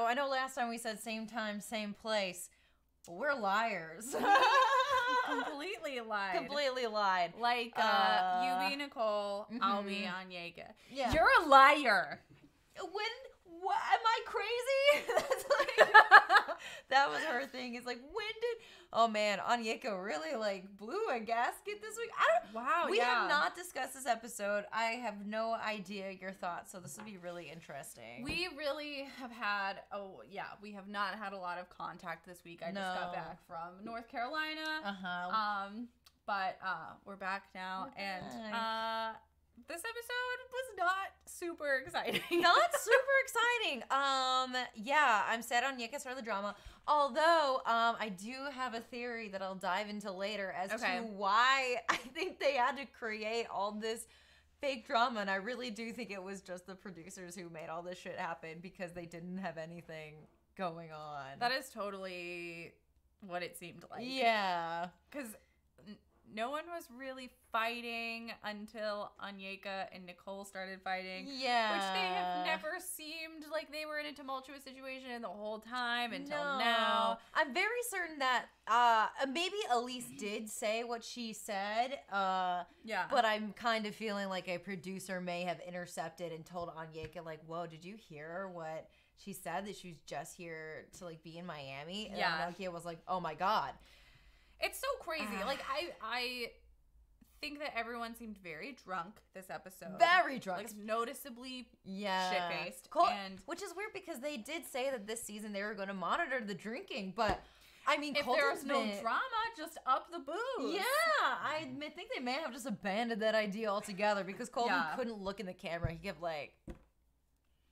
I know last time we said same time, same place. But we're liars. Completely lied. Completely lied. Like, you be Nicole, I'll be Onyeka. Yeah. You're a liar. What, am I crazy? That's like, that was her thing. It's like, oh man, Onyeka really like blew a gasket this week. We have not discussed this episode. I have no idea your thoughts, so this will be really interesting. We really have had, we have not had a lot of contact this week. I just got back from North Carolina. But we're back now, and this episode was not super exciting. Not super exciting. I'm sad Onyeka started the drama. Although, I do have a theory that I'll dive into later as to why I think they had to create all this fake drama. And I really do think it was just the producers who made all this shit happen because they didn't have anything going on. That is totally what it seemed like. Yeah. Because no one was really fighting until Onyeka and Nicole started fighting. Yeah. Which they have never seemed like they were in a tumultuous situation the whole time until now. I'm very certain that maybe Elise did say what she said. But I'm kind of feeling like a producer may have intercepted and told Onyeka, like, whoa, did you hear what she said? That she was just here to, like, be in Miami? And Onyeka was like, oh my God. It's so crazy. Like, I think that everyone seemed very drunk this episode. Very drunk. Like, noticeably shit-faced. Which is weird because they did say that this season they were going to monitor the drinking, but, I mean, if there's no drama, just up the booze. Yeah, I think they may have just abandoned that idea altogether because Colton couldn't look in the camera. He kept, like...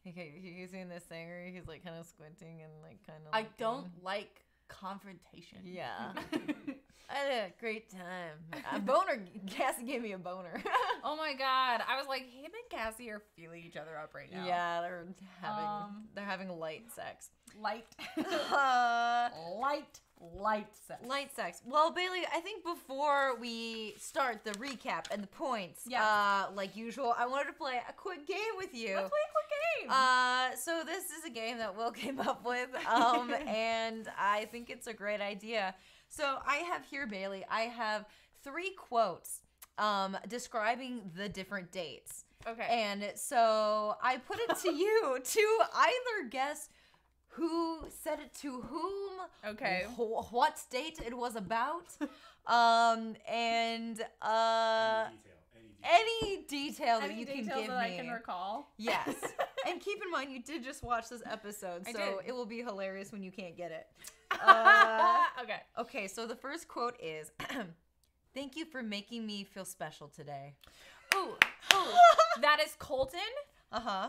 He's seeing this thing where he's, like, kind of squinting and, like, kind of... I don't like confrontation. Yeah. I had a great time. A boner. Cassie gave me a boner. Oh my God. I was like, him and Cassie are feeling each other up right now. Yeah, they're having light sex. Light sex. Light sex. Well, Bailey, I think before we start the recap and the points, like usual, I wanted to play a quick game with you. Let's play a quick game. So this is a game that Will came up with, and I think it's a great idea. So I have here, Bailey, I have 3 quotes describing the different dates. Okay. And so I put it to you to either guess who said it to whom, what date it was about, and any detail that you can give me. I can recall. Yes. And keep in mind, you did just watch this episode, so it will be hilarious when you can't get it. Okay, so the first quote is, thank you for making me feel special today. Ooh, that is Colton.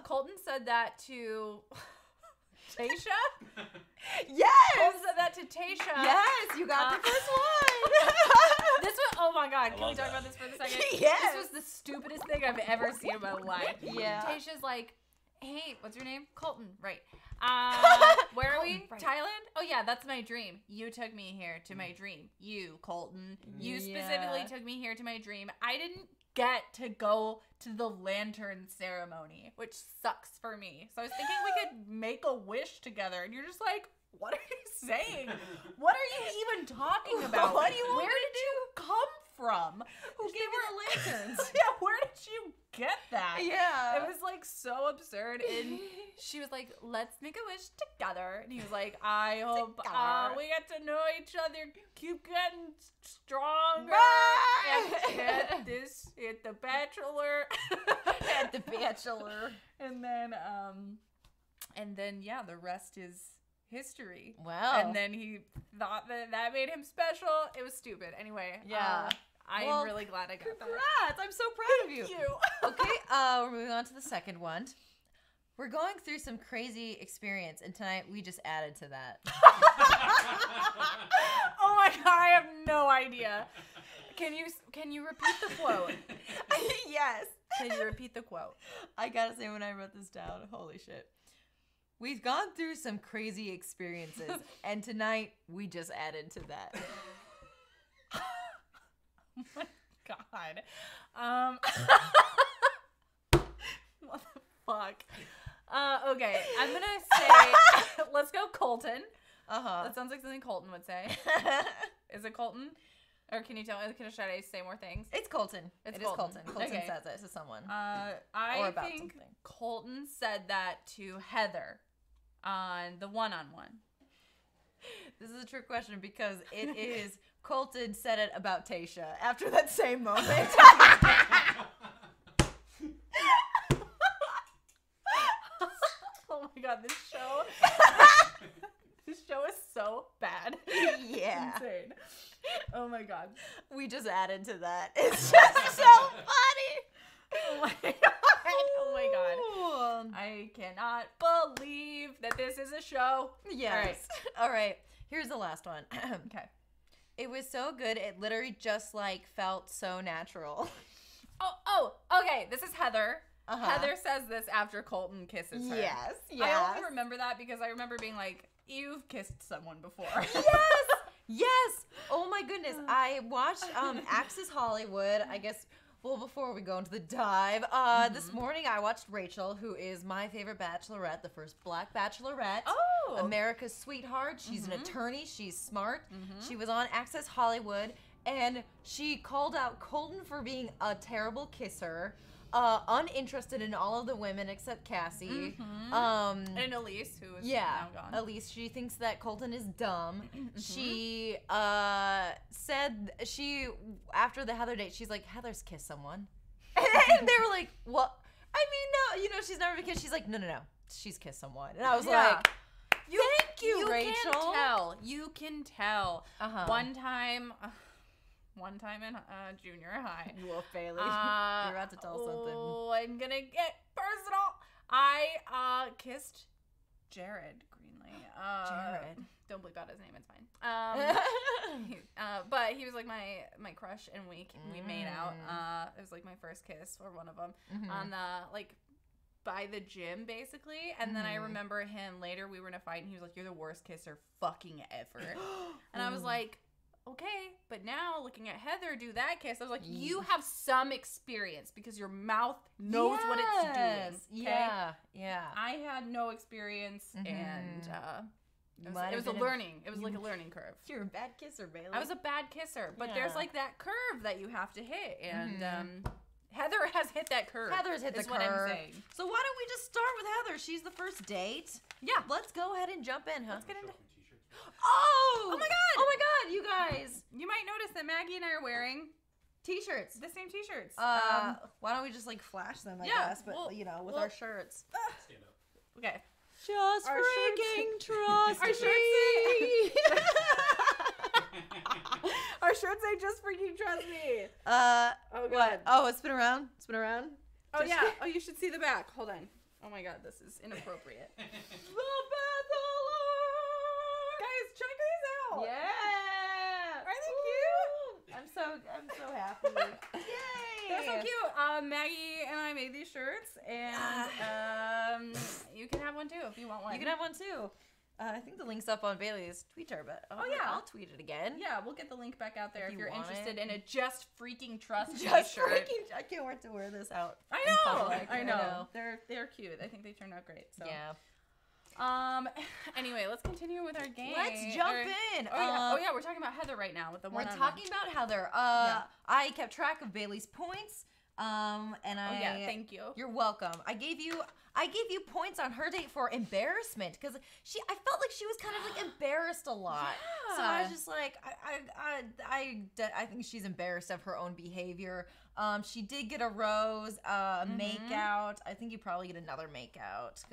Colton said that to... Tasha? Yes! Colton said that to Tasha. Yes, you got the first one. This was, oh my God, can we talk about this for a second? Yes. This was the stupidest thing I've ever seen in my life. Yeah. Tasha's like, hey, what's your name? Colton, right. Where are we? Right. Thailand? Oh, yeah, that's my dream. You took me here to my dream. You, Colton. You specifically took me here to my dream. I didn't get to go to the lantern ceremony, which sucks for me. So I was thinking we could make a wish together, and you're just like, what are you saying? What are you even talking about? What do you want Where did you come from? Who gave you the lanterns? Yeah, where did you get that? Yeah. It was like so absurd. And she was like, let's make a wish together. And he was like, I hope we get to know each other, keep getting stronger. And get this at the Bachelor. At the Bachelor. And then, yeah, the rest is history. Wow. And then he thought that made him special. It was stupid. Anyway, yeah. I'm really glad I got that. Congrats. I'm so proud of you. Thank you. Okay, we're moving on to the second one. We're going through some crazy experience, and tonight we just added to that. Oh my God, I have no idea. Can you repeat the quote? Yes. Can you repeat the quote? I gotta say, when I wrote this down, holy shit. We've gone through some crazy experiences, and tonight we just added to that. Oh my God. What the fuck? Okay, I'm gonna say, let's go Colton. That sounds like something Colton would say. Is it Colton? Or can you tell me, should I say more things? It's Colton. It is Colton. Colton okay. says it to someone. I think Colton said that to Heather on the one-on-one. This is a trick question because it is Colton said it about Tayshia after that same moment. Oh my God, this show. This show is so bad. Yeah. Insane. Oh my God. We just added to that. It's just so funny. Oh my God. Oh my God. I cannot believe that this is a show. Yes. All right. Here's the last one. Okay. It was so good. It literally just like felt so natural. Oh, okay. This is Heather. Heather says this after Colton kisses her. Yes. I only remember that because I remember being like, you've kissed someone before. Yes. Oh my goodness. I watched Access Hollywood, I guess. Well, before we go into the dive, this morning I watched Rachel, who is my favorite Bachelorette, the first Black Bachelorette. Oh. America's sweetheart. She's an attorney. She's smart. She was on Access Hollywood, and she called out Colton for being a terrible kisser, uninterested in all of the women except Cassie. And Elise, who is now gone. Elise, she thinks that Colton is dumb. She said after the Heather date, she's like, Heather's kissed someone. And they were like, well, I mean, no, she's never kissed. She's like, no, she's kissed someone. And I was like, thank you, Rachel. You can tell. One time in junior high. You will fail. You're about to tell something. Oh, I'm gonna get personal. I kissed Jared Greenlee. Jared. Don't bleep out his name. It's fine. But he was like my crush, and we made out. It was like my first kiss, or one of them, on the by the gym basically. And then I remember him later. We were in a fight, and he was like, "You're the worst kisser fucking ever." And I was like, okay, but now looking at Heather do that kiss, I was like, you have some experience because your mouth knows what it's doing. Okay? Yeah. I had no experience, and it was a learning. It was like a learning curve. You're a bad kisser, Bailey. I was a bad kisser, but there's like that curve that you have to hit, and Heather has hit that curve. Heather's hit the curve. What I'm saying. So why don't we just start with Heather? She's the first date. Yeah. Let's go ahead and jump in, huh? Let's get into. Oh my God, you guys. You might notice that Maggie and I are wearing t-shirts. The same t-shirts. Why don't we just flash them, I guess, but with our shirts. Stand up. Okay. Just our freaking trust our me. Shirts say, our shirts say just freaking trust me. Oh God. Oh, it's been around. Oh just yeah. Oh, you should see the back. Hold on. Oh my God, this is inappropriate. The Bathelor. Guys, check these out. Yeah. Are they cute? I'm so happy. Yay. They're so cute. Maggie and I made these shirts, and you can have one too if you want one. You can have one too. I think the link's up on Bailey's Twitter, but I'll tweet it again. Yeah, we'll get the link back out there if you're interested in a Just Freaking Trust Just shirt. freaking, I can't wait to wear this out. I know. They're cute. I think they turned out great. So. Yeah. Anyway, let's continue with our game. Let's jump in. Oh yeah, we're talking about Heather right now with the one. We're talking about Heather. I kept track of Bailey's points. Thank you. You're welcome. I gave you points on her date for embarrassment because I felt like she was kind of like embarrassed a lot. Yeah. So I was just like, I think she's embarrassed of her own behavior. She did get a rose, makeout. I think you probably get another makeout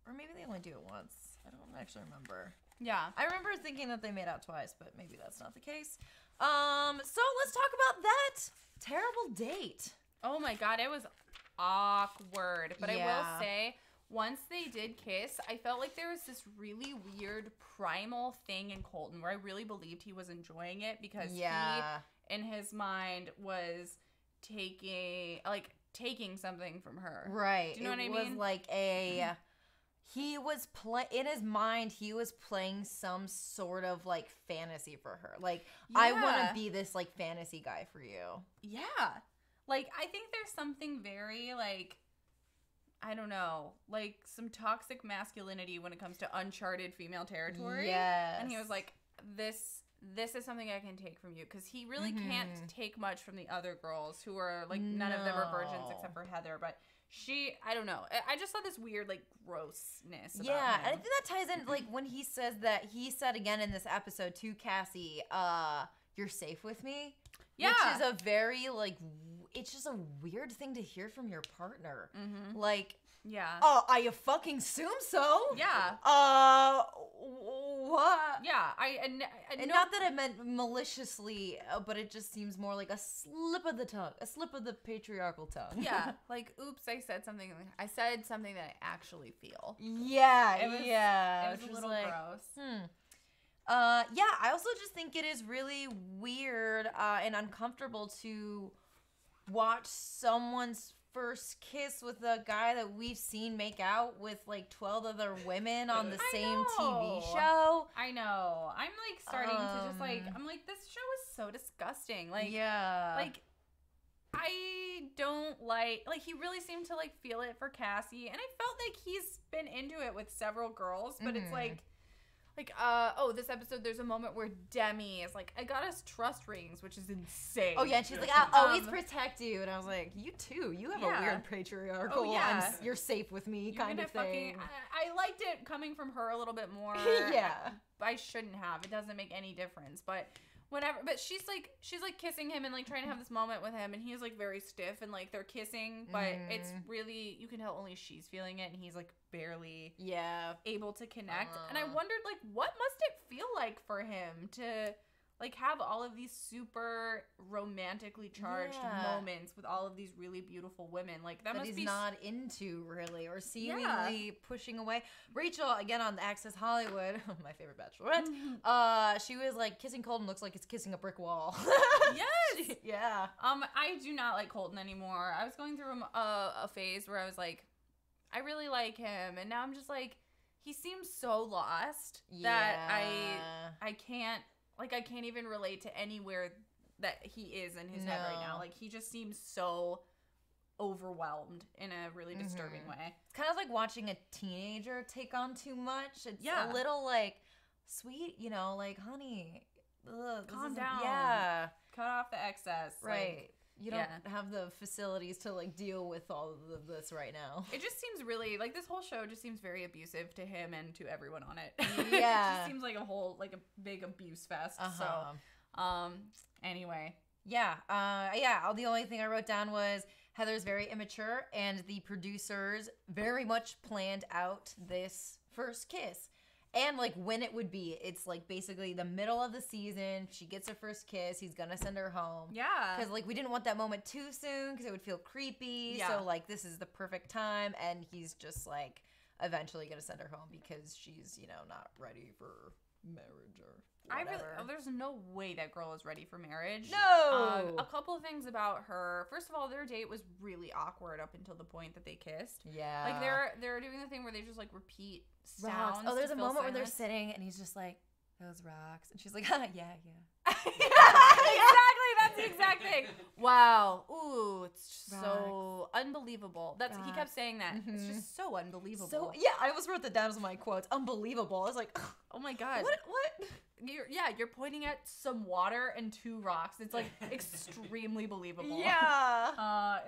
or maybe they only do it once. I don't actually remember. Yeah, I remember thinking that they made out twice, but maybe that's not the case. So let's talk about that terrible date. Oh my God, it was awkward. But I will say, once they did kiss, I felt like there was this really weird primal thing in Colton where I really believed he was enjoying it because he, in his mind, was taking something from her. Right. Do you know what I mean? It was like in his mind, he was playing some sort of like fantasy for her. Like, I want to be this like fantasy guy for you. Yeah. Like, I think there's something very, like, I don't know, like some toxic masculinity when it comes to uncharted female territory. Yes. And he was like, this is something I can take from you. Because he really can't take much from the other girls who are, like, none of them are virgins except for Heather. But I don't know. I just saw this weird, like, grossness about him. And I think that ties in, like, when he says that, he said again in this episode to Cassie, you're safe with me. Yeah. Which is a very, like, it's just a weird thing to hear from your partner. Mm-hmm. Like, I fucking assume so. Yeah. What? Yeah. And not that I meant maliciously, but it just seems more like a slip of the tongue, a slip of the patriarchal tongue. Yeah. Like, oops, I said something that I actually feel. Yeah. It was a little gross. I also just think it is really weird and uncomfortable to watch someone's first kiss with a guy that we've seen make out with like 12 other women on the same TV show. I know. I'm like starting to just like, I'm like, this show is so disgusting. Like, like I don't like he really seemed to like feel it for Cassie, and I felt like he's been into it with several girls, but it's like this episode, there's a moment where Demi is like, I got us trust rings, which is insane. Oh, yeah, and she's like, I'll always protect you. And I was like, you too. You have a weird patriarchal, you're safe with me kind of thing. I liked it coming from her a little bit more. I shouldn't have. It doesn't make any difference. But whatever. But she's like kissing him and like trying to have this moment with him, and he's like very stiff and like they're kissing, but it's really, you can tell only she's feeling it, and he's like barely able to connect. And I wondered like, what must it feel like for him to like have all of these super romantically charged moments with all of these really beautiful women? Like that must he's be not into really, or seemingly pushing away. Rachel, again on Access Hollywood, my favorite Bachelorette, she was like, kissing Colton looks like it's kissing a brick wall. Yes. I do not like Colton anymore. I was going through a phase where I was like, I really like him, and now I'm just like, he seems so lost that I can't. Like, I can't even relate to anywhere that he is in his head right now. Like, he just seems so overwhelmed in a really disturbing way. It's kind of like watching a teenager take on too much. It's a little, like, sweet, you know, like, honey, calm down. Yeah. Cut off the excess. Right. Like, you don't have the facilities to, like, deal with all of this right now. It just seems really, like, this whole show just seems very abusive to him and to everyone on it. Yeah. It just seems like a whole, like, a big abuse fest. So, anyway. Yeah. The only thing I wrote down was Heather's very immature, and the producers very much planned out this first kiss. And, like, when it would be. It's, like, basically the middle of the season. She gets her first kiss. He's going to send her home. Yeah. Because, like, we didn't want that moment too soon because it would feel creepy. Yeah. So, like, this is the perfect time. And he's just, like, eventually going to send her home because she's, you know, not ready for marriage or whatever. There's no way that girl is ready for marriage. No. A couple of things about her. First of all, their date was really awkward up until the point that they kissed. Yeah. Like they're doing the thing where they just like repeat sounds. Rocks. Oh, there's a moment where they're sitting and he's just like, those rocks, and she's like, yeah. Exactly. That's the exact thing. Wow. Ooh, it's so unbelievable. He kept saying that. Mm-hmm. It's just so unbelievable. So yeah, I almost wrote that down as one of my quotes. Unbelievable. I was like, oh my God. What? You're pointing at some water and 2 rocks. It's like extremely believable. Yeah.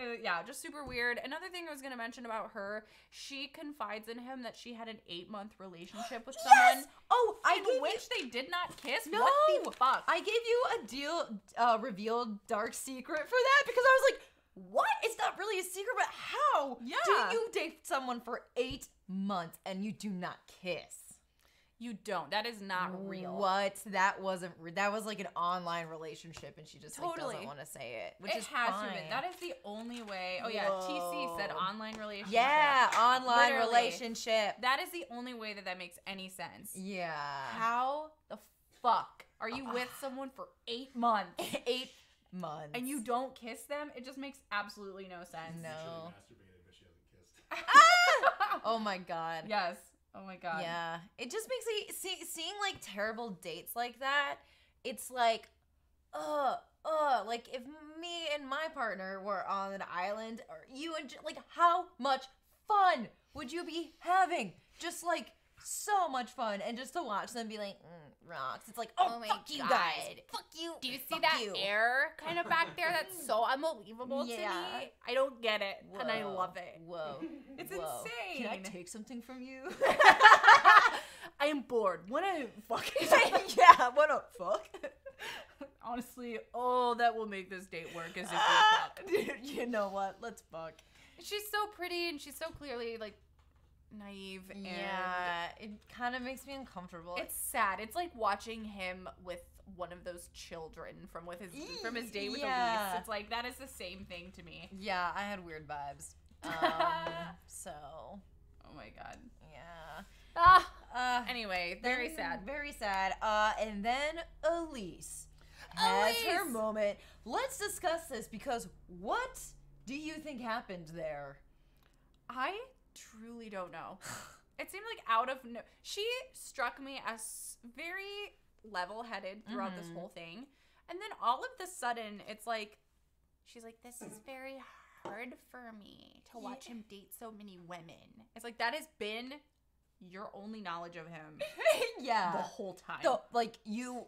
Just super weird. Another thing I was going to mention about her, she confides in him that she had an 8-month relationship with someone. Oh, which they did not kiss. No. What the fuck? I gave you a revealed dark secret for that because I was like, what? It's not really a secret, but how? Yeah. Do you date someone for 8 months and you do not kiss? You don't. That is not real. What? That wasn't. That was like an online relationship, and she just like, doesn't want to say it. Which is has fine. to be. That is the only way. Oh yeah, TC said online relationship. Yeah, online relationship. That is the only way that makes any sense. Yeah. How the fuck are you with someone for 8 months? 8 months. And you don't kiss them? It just makes absolutely no sense. No. She masturbated, but she hasn't kissed. Oh my God. Yes. Oh my God. Yeah. It just makes me seeing like terrible dates like that. It's like, like if me and my partner were on an island, or you and like, how much fun would you be having? Just like so much fun, and just to watch them be like, rocks. It's like, oh my fuck God. You guys, fuck you. Do you see that air kind of back there? That's so unbelievable to me. I don't get it, and I love it. Whoa, it's insane. Can I take something from you? I am bored. Wanna fuck? Yeah, wanna fuck? Honestly, that will make this date work as if we fuck. Dude, you know what? Let's fuck. She's so pretty, and she's so clearly like naive. And it kind of makes me uncomfortable. It's sad. It's like watching him with one of those children from his date with Elise. It's like that is the same thing to me. Yeah, I had weird vibes. So. Oh my God. Yeah. Anyway, very sad. Very sad. And then Elise has her moment. Let's discuss this because what do you think happened there? I truly don't know. It seemed like out of she struck me as very level-headed throughout this whole thing, and then all of the sudden it's like she's like, this is very hard for me to watch him date so many women. It's like that has been your only knowledge of him the whole time. So like you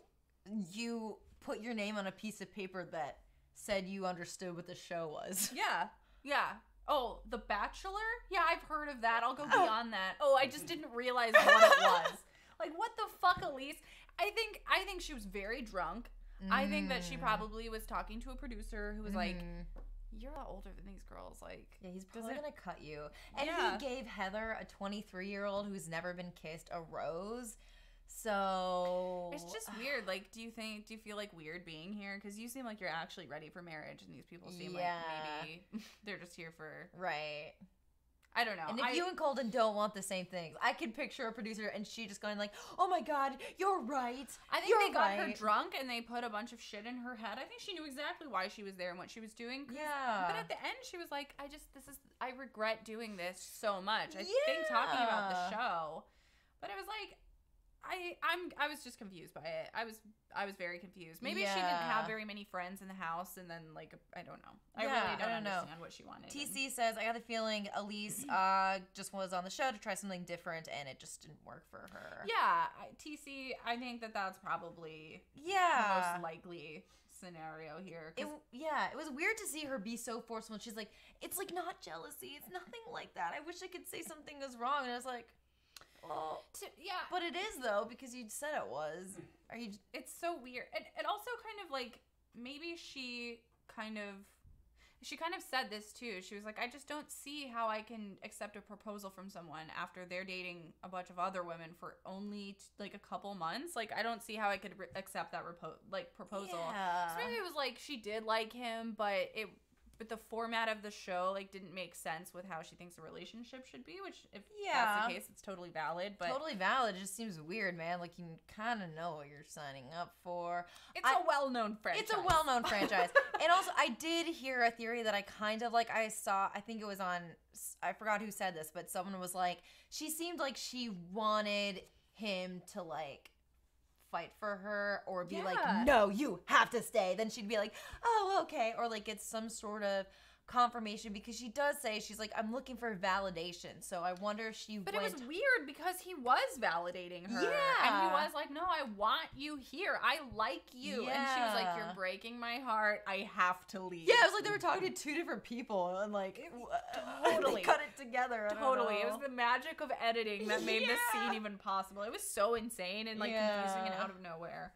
put your name on a piece of paper that said you understood what the show was. Yeah. Oh, The Bachelor? Yeah, I've heard of that. I'll go beyond that. Oh, I just didn't realize what it was. Like, what the fuck, Elise? I think she was very drunk. I think that she probably was talking to a producer who was like, you're a lot older than these girls. Like, yeah, he's probably gonna cut you. And he gave Heather, a 23-year-old who's never been kissed, a rose. So it's just weird. Like, do you feel like weird being here? Because you seem like you're actually ready for marriage, and these people seem like maybe they're just here for I don't know. And if you and Colton don't want the same things, I could picture a producer and she just going like, "Oh my God, you're right." I think they got her drunk and they put a bunch of shit in her head. I think she knew exactly why she was there and what she was doing. Yeah. But at the end, she was like, I regret doing this so much. I think talking about the show, but it was like. I was just confused by it. I was very confused. Maybe she didn't have very many friends in the house, and then like I don't know. I really don't understand what she wanted. TC says, I got the feeling Elise just was on the show to try something different, and it just didn't work for her. Yeah, TC. I think that's probably the most likely scenario here. It was weird to see her be so forceful. She's like, it's like not jealousy. It's nothing like that. I wish I could say something was wrong, and I was like. Well, but it is though because you said it was. It's so weird. It also kind of like maybe she kind of said this too. She was like, I just don't see how I can accept a proposal from someone after they're dating a bunch of other women for only like a couple months. Like I don't see how I could accept that proposal. Yeah. So maybe it was like she did like him, but but the format of the show like didn't make sense with how she thinks a relationship should be, which if that's the case, it's totally valid. But totally valid. It just seems weird, man. Like you kind of know what you're signing up for. It's a well-known franchise. It's a well-known franchise. And also, I did hear a theory that I kind of like. I think it was on. I forgot who said this, but someone was like, she seemed like she wanted him to like fight for her or be like, no, you have to stay. Then she'd be like, oh, okay. Or like get some sort of confirmation, because she does say, she's like, I'm looking for validation. So I wonder if she But it was weird because he was validating her. Yeah. And he was like, no, I want you here. I like you. Yeah. And she was like, you're breaking my heart. I have to leave. Yeah, it was like they were talking to two different people and like totally they cut it together. Totally. It was the magic of editing that made this scene even possible. It was so insane and like confusing and out of nowhere.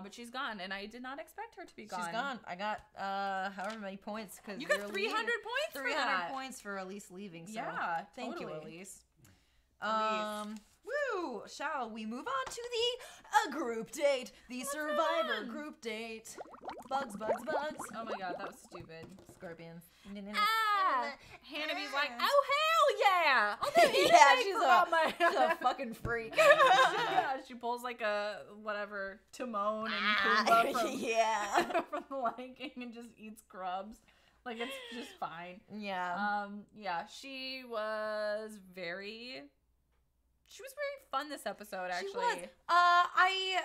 But she's gone, and I did not expect her to be gone. She's gone. I got however many points because you got 300 points. 300 points for Elise leaving. So yeah, thank you, Elise. Woo! Shall we move on to the group date? The Survivor group date. Bugs. Oh my god, that was stupid. Scorpions. Hannah's like, oh hell yeah! I'll do anything she's a fucking freak. She pulls like a whatever Timon and Pumbaa from from The Lion King and just eats grubs. Like it's just fine. Yeah. She was very fun this episode, actually. She was. I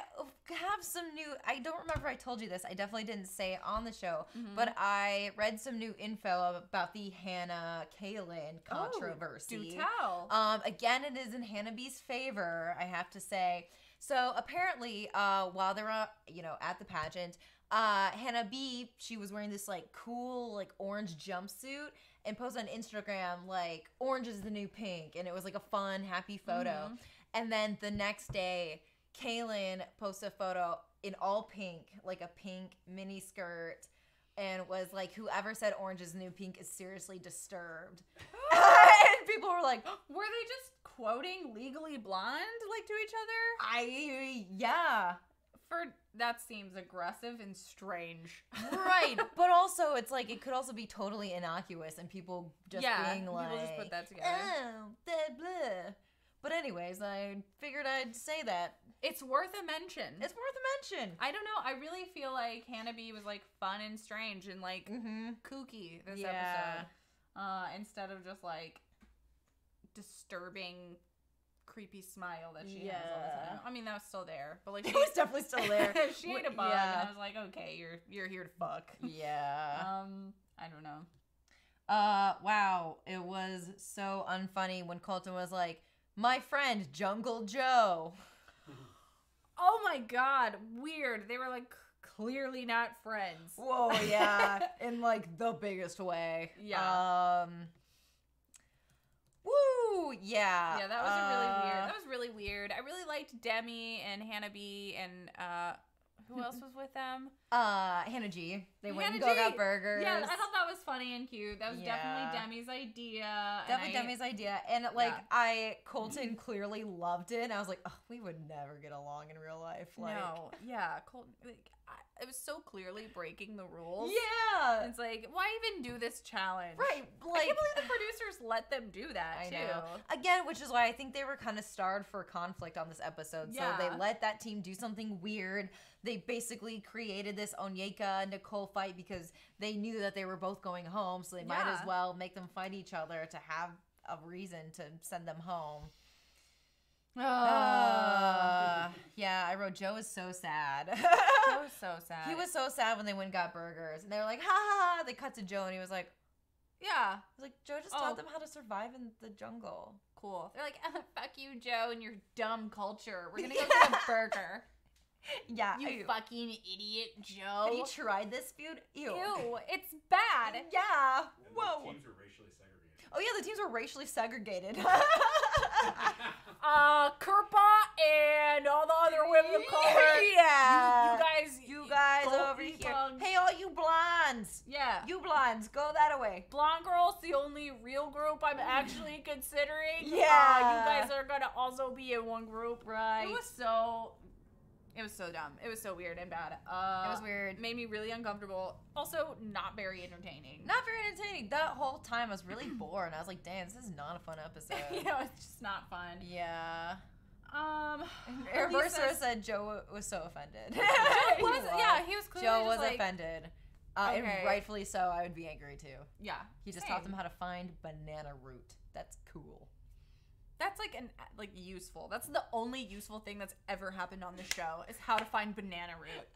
have some new, I don't remember if I told you this. I definitely didn't say it on the show, but I read some new info about the Hannah Kaylin controversy. Do tell. Again, it is in Hannah B's favor, I have to say. So apparently, while they were, at the pageant, Hannah B, she was wearing this like cool like orange jumpsuit and posted on Instagram like orange is the new pink, and it was like a fun, happy photo. And then the next day, Kaylin posted a photo in all pink, like a pink mini skirt, and was like, whoever said orange is the new pink is seriously disturbed. And people were like, were they just quoting Legally Blonde like to each other? Yeah. That seems aggressive and strange. Right. But also, it's like, it could also be totally innocuous and people just being like, people just put that together. Oh, blah. But anyways, I figured I'd say that. It's worth a mention. I don't know. I really feel like Hannah B was like fun and strange and like kooky this episode. Instead of just like disturbing creepy smile that she has all the time. I mean, that was still there, but like it was definitely still there. She ate a bug, and I was like, okay, you're here to fuck. Yeah. I don't know. Wow, it was so unfunny when Colton was like, my friend Jungle Joe. Oh my god, weird. They were like clearly not friends. Whoa, yeah, in like the biggest way. Yeah. Woo! Yeah. Yeah, that was really weird. I really liked Demi and Hannah B and who else was with them? Hannah G. They went and got burgers. Yeah, I thought that was funny and cute. That was definitely Demi's idea. Demi's idea. And like Colton clearly loved it. And I was like, oh, we would never get along in real life. Like, no. Yeah, Colton. It was so clearly breaking the rules. Yeah. It's like, why even do this challenge? Right. Like, I can't believe the producers let them do that, I know. Again, which is why I think they were kind of starved for conflict on this episode. Yeah. So they let that team do something weird. They basically created this Onyeka-Nicole fight because they knew that they were both going home. So they might as well make them fight each other to have a reason to send them home. Yeah, I wrote Joe is so sad. Joe is so sad. He was so sad when they went and got burgers. And they were like, ha ha ha. They cut to Joe and he was like, yeah. I was like, Joe just taught them how to survive in the jungle. Cool. They're like, fuck you, Joe, and your dumb culture. We're going to go get a burger. Yeah. You fucking idiot, Joe. Have you tried this food? Ew. Ew, it's bad. Yeah. Whoa. The teams were racially segregated. Oh, yeah, the teams were racially segregated. Kirpa and all the other women of color. Yeah. You guys over here. Hey, all you blondes. Yeah. You blondes, go that way. Blonde girls, the only real group I'm actually considering. Yeah. You guys are going to also be in one group. Right. It was so It was so dumb. It was so weird and bad. It was weird. Made me really uncomfortable. Also, not very entertaining. Not very entertaining. That whole time I was really bored. I was like, damn, this is not a fun episode. It's just not fun. Yeah. Elise said Joe was so offended. Joe was, he was clearly Joe just was offended. And rightfully so. I would be angry too. Yeah. He just taught them how to find banana root. That's cool. That's useful. That's the only useful thing that's ever happened on the show is how to find banana root.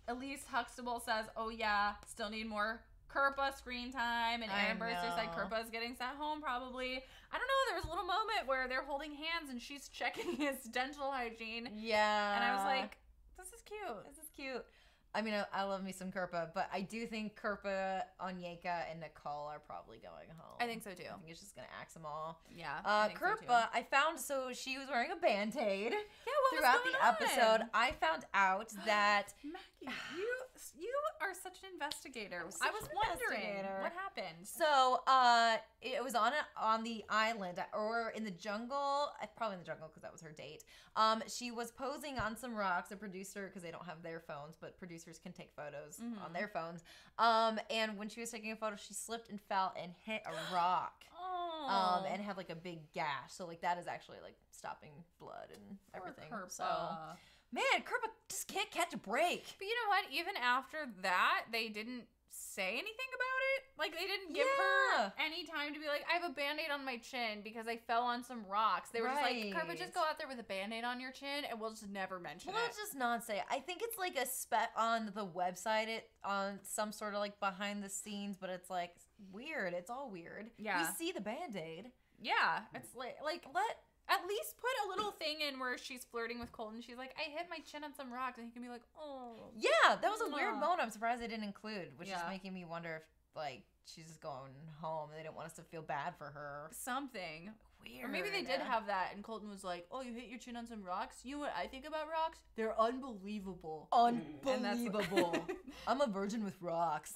Elise Huxtable says, "Oh yeah, still need more Kirpa screen time," and Aaron Burster said Kirpa's getting sent home probably. I don't know. There was a little moment where they're holding hands and she's checking his dental hygiene. Yeah, and I was like, "This is cute. This is cute." I mean, I love me some Kirpa, but I do think Kirpa, Onyeka, and Nicole are probably going home. I think so too. I think it's just gonna axe them all. Yeah. Kirpa, I found she was wearing a Band-Aid. Yeah, what throughout was the going episode. I found out that Maggie, you are such an investigator. I was wondering what happened. So, it was on the island or in the jungle. Probably in the jungle because that was her date. She was posing on some rocks. A producer, because they don't have their phones, but producers can take photos on their phones. And when she was taking a photo, she slipped and fell and hit a rock. And had like a big gash. So like that is actually like stopping blood and everything. So man, Kirpa just can't catch a break. But you know what? Even after that, they didn't say anything about it. Like they didn't give her any time to be like, I have a Band-Aid on my chin because I fell on some rocks. They were just like, Kirpa, just go out there with a Band-Aid on your chin and we'll just never mention it. Let's just not say it. I think it's like a spec on the website, on some sort of like behind the scenes, but it's like weird. It's all weird. Yeah. We see the Band-Aid. Yeah. It's like at least put a little thing in where she's flirting with Colton. She's like, I hit my chin on some rocks. And he can be like, oh. Yeah, that was a weird moment. I'm surprised they didn't include, which is making me wonder if, like, she's just going home and they didn't want us to feel bad for her. Something. Weird. Or maybe they did have that and Colton was like, oh, you hit your chin on some rocks? You know what I think about rocks? They're unbelievable. Unbelievable. I'm a virgin with rocks.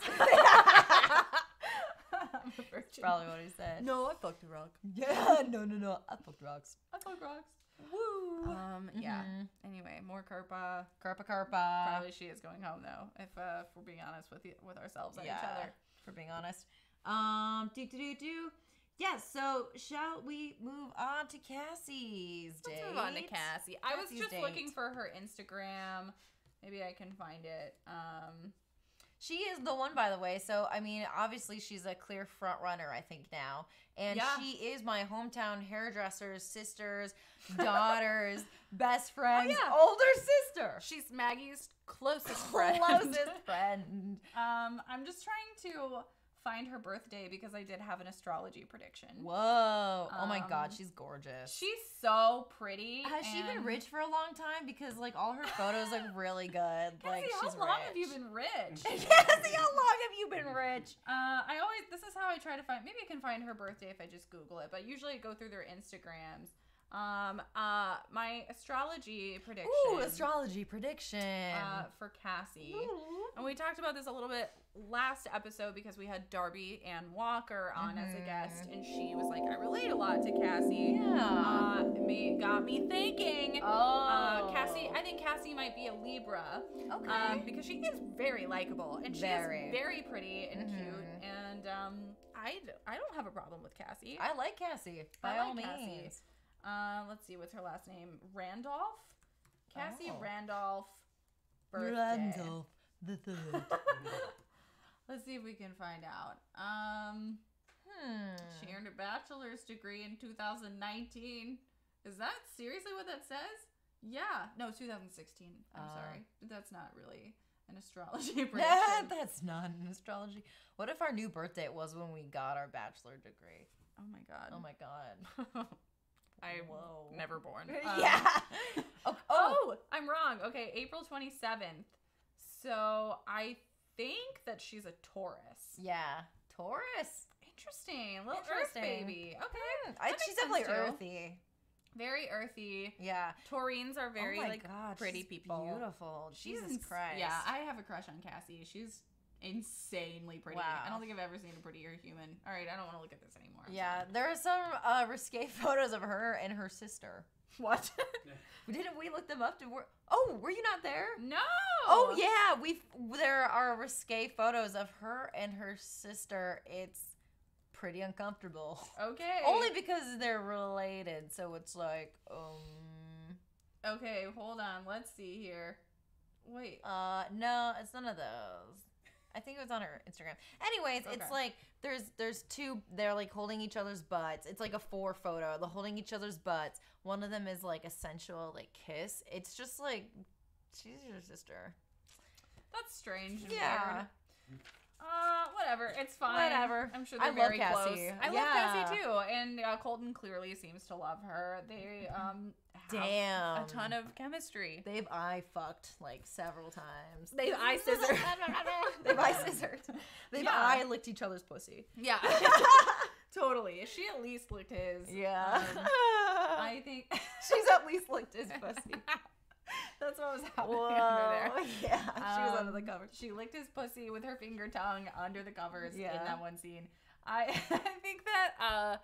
Probably what he said. No, I fucked a rock. Yeah, no. I fucked rocks. I fucked rocks. Woo. Yeah. Anyway, more Kirpa. Kirpa. Probably she is going home though. If we're being honest with ourselves and each other. For being honest. Yeah. So shall we move on to Cassie's date? Let's move on to Cassie. I was just looking for her Instagram. Maybe I can find it. She is the one, by the way. So, I mean, obviously she's a clear front runner, I think, now. And she is my hometown hairdresser's sister's daughter's best friend's older sister. She's Maggie's closest friend. I'm just trying to find her birthday because I did have an astrology prediction. Whoa. Oh my God, she's gorgeous. She's so pretty. Has she been rich for a long time? Because like all her photos look really good. Cassie, like she's how long rich. have you been rich? Cassie, how long have you been rich? This is how I try to find, maybe I can find her birthday if I just Google it, but usually I go through their Instagrams. My astrology prediction. Ooh, astrology prediction. For Cassie. Ooh. And we talked about this a little bit last episode because we had Darby Ann Walker on as a guest, and she was like, I relate a lot to Cassie. Yeah. Got me thinking. Cassie, I think Cassie might be a Libra. Okay. Because she is very likable, and she is very pretty and cute, and I don't have a problem with Cassie. I like Cassie, by all means. Let's see, what's her last name? Randolph? Cassie Randolph birthday. Randolph the third. Let's see if we can find out. She earned a bachelor's degree in 2019. Is that seriously what that says? Yeah. No, 2016. I'm sorry. That's not really an astrology prediction. That's not an astrology. What if our new birthday was when we got our bachelor degree? Oh my God. Oh my God. I'm never born. I'm wrong. Okay, April 27th. So I think that she's a Taurus. Yeah, Taurus. Interesting. Little Earth baby. Okay. She's definitely earthy. Very earthy. Yeah. Taurines are very pretty she's people. Beautiful. Jesus Christ. Yeah, I have a crush on Cassie. She's insanely pretty. Wow. I don't think I've ever seen a prettier human. All right, I don't want to look at this anymore. There are some risque photos of her and her sister. What? Didn't we look them up? Were you not there? No. Oh yeah, there are risque photos of her and her sister. It's pretty uncomfortable. Okay. Only because they're related, so it's like, Okay, hold on. Let's see here. Wait. No, it's none of those. I think it was on her Instagram. Anyways, okay. It's like there's two. They're like holding each other's butts. It's like a 4 photo. They're holding each other's butts. One of them is like a sensual like kiss. It's just like she's your sister. That's strange. And yeah. Weird. Whatever. It's fine. Whatever. I'm sure they're very Cassie. Close. I love Cassie too, and Colton clearly seems to love her. They have a ton of chemistry. They've eye fucked like several times. They've eye scissored. They've eye scissored. They've eye licked each other's pussy. Yeah. Totally. She at least licked his. Yeah. I think she's at least licked his pussy. That's what was happening under there. Yeah, she was under the covers. She licked his pussy with her finger tongue under the covers in that one scene. I think that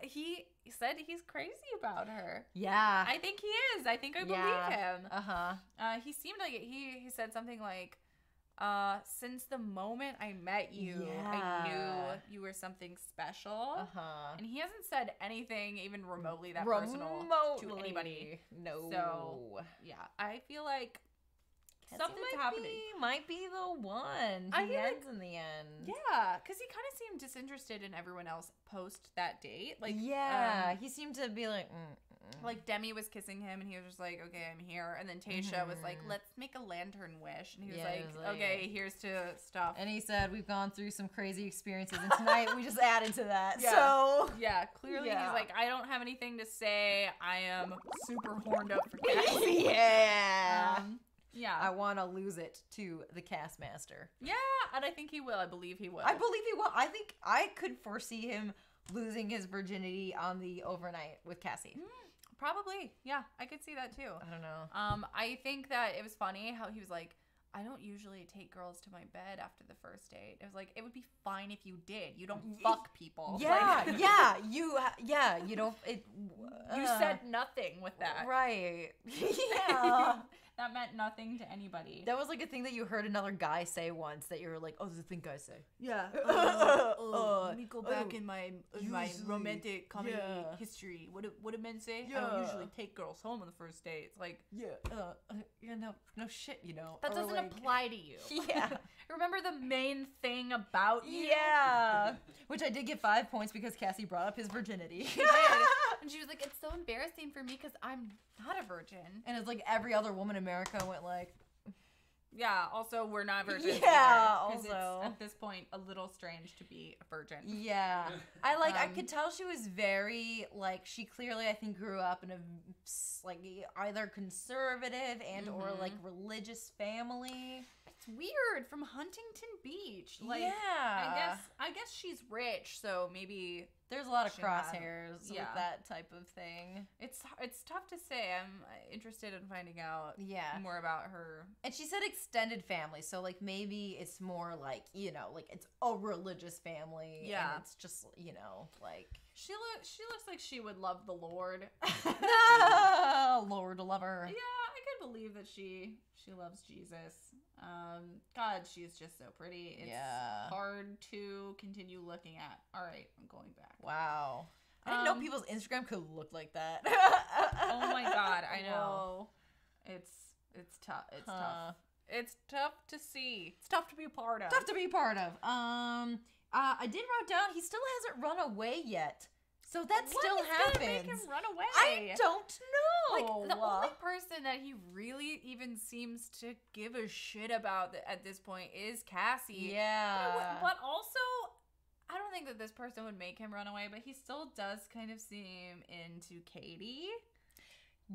he said he's crazy about her. Yeah. I think he is. I think I believe him. Uh-huh. He seemed like he said something like, since the moment I met you, I knew you were something special. Uh-huh. And he hasn't said anything even remotely that personal to anybody. No. So, yeah, I feel like something's happening. Might be the one. He ends in the end. Yeah, because he kind of seemed disinterested in everyone else post that date. Like, he seemed to be like, like Demi was kissing him, and he was just like, "Okay, I'm here." And then Tayshia was like, "Let's make a lantern wish," and he was like, "Okay, here's to stuff." And he said, "We've gone through some crazy experiences, and tonight we just added to that." Yeah. So yeah, clearly he's like, "I don't have anything to say. I am super horned up for Cassie." Yeah. Yeah. I want to lose it to the cast master. Yeah, and I think he will. I believe he will. I think I could foresee him losing his virginity on the overnight with Cassie. Probably. Yeah, I could see that too. I don't know. I think that it was funny how he was like, I don't usually take girls to my bed after the first date. It was like, it would be fine if you did. You don't fuck people. Yeah, like, you don't. You said nothing with that. Right. Yeah. That meant nothing to anybody. That was like a thing that you heard another guy say once that you were like, oh, this is a thing guys say. Yeah. Let me go back in my romantic comedy history. What do men say? I don't usually take girls home on the first date. It's like, no shit, you know. That doesn't apply to you. Yeah. Remember the main thing about you? Yeah. Which I did get 5 points because Cassie brought up his virginity. She did. And she was like, it's so embarrassing for me because I'm not a virgin. And it's like every other woman in America went like... Yeah, also we're not virgins. Yeah, either, also. It's, at this point, a little strange to be a virgin. Yeah. I could tell she was very, like, she clearly, I think, grew up in a, like, either conservative and or, like, religious family. It's weird, from Huntington Beach. Like, yeah. I guess she's rich, so maybe... There's a lot of crosshairs with that type of thing. It's tough to say. I'm interested in finding out more about her. And she said extended family, so like maybe it's more like, you know, like it's a religious family. Yeah. And it's just, you know, like she looks like she would love the Lord. Lord lover. Yeah, I could believe that she loves Jesus. God, she's just so pretty. It's hard to continue looking at. All right, I'm going back. Wow. I didn't know people's Instagram could look like that. Oh my God, I know. Whoa. It's tough. It's tough. It's tough to see. It's tough to be a part of. Tough to be a part of. I did write down he still hasn't run away yet. So that still happens. Gonna make him run away? I don't know. Like the only person that he really even seems to give a shit about at this point is Cassie. Yeah. But also, I don't think that this person would make him run away. But he still does kind of seem into Katie.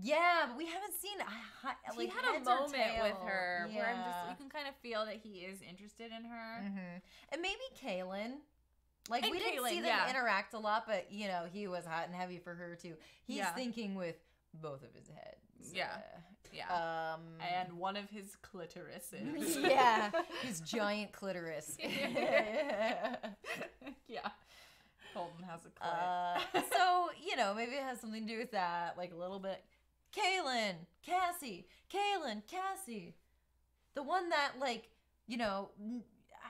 Yeah, but we haven't seen. Like, he had a moment with her where you can kind of feel that he is interested in her, and maybe Kaylin. Like, and we didn't see them interact a lot, but, you know, he was hot and heavy for her, too. He's thinking with both of his heads. Yeah. And one of his clitorises. Yeah. His giant clitoris. Yeah. Colton has a clit. So, you know, maybe it has something to do with that. Like, a little bit. Kaylin, Cassie, Kaylin, Cassie. The one that, like, you know,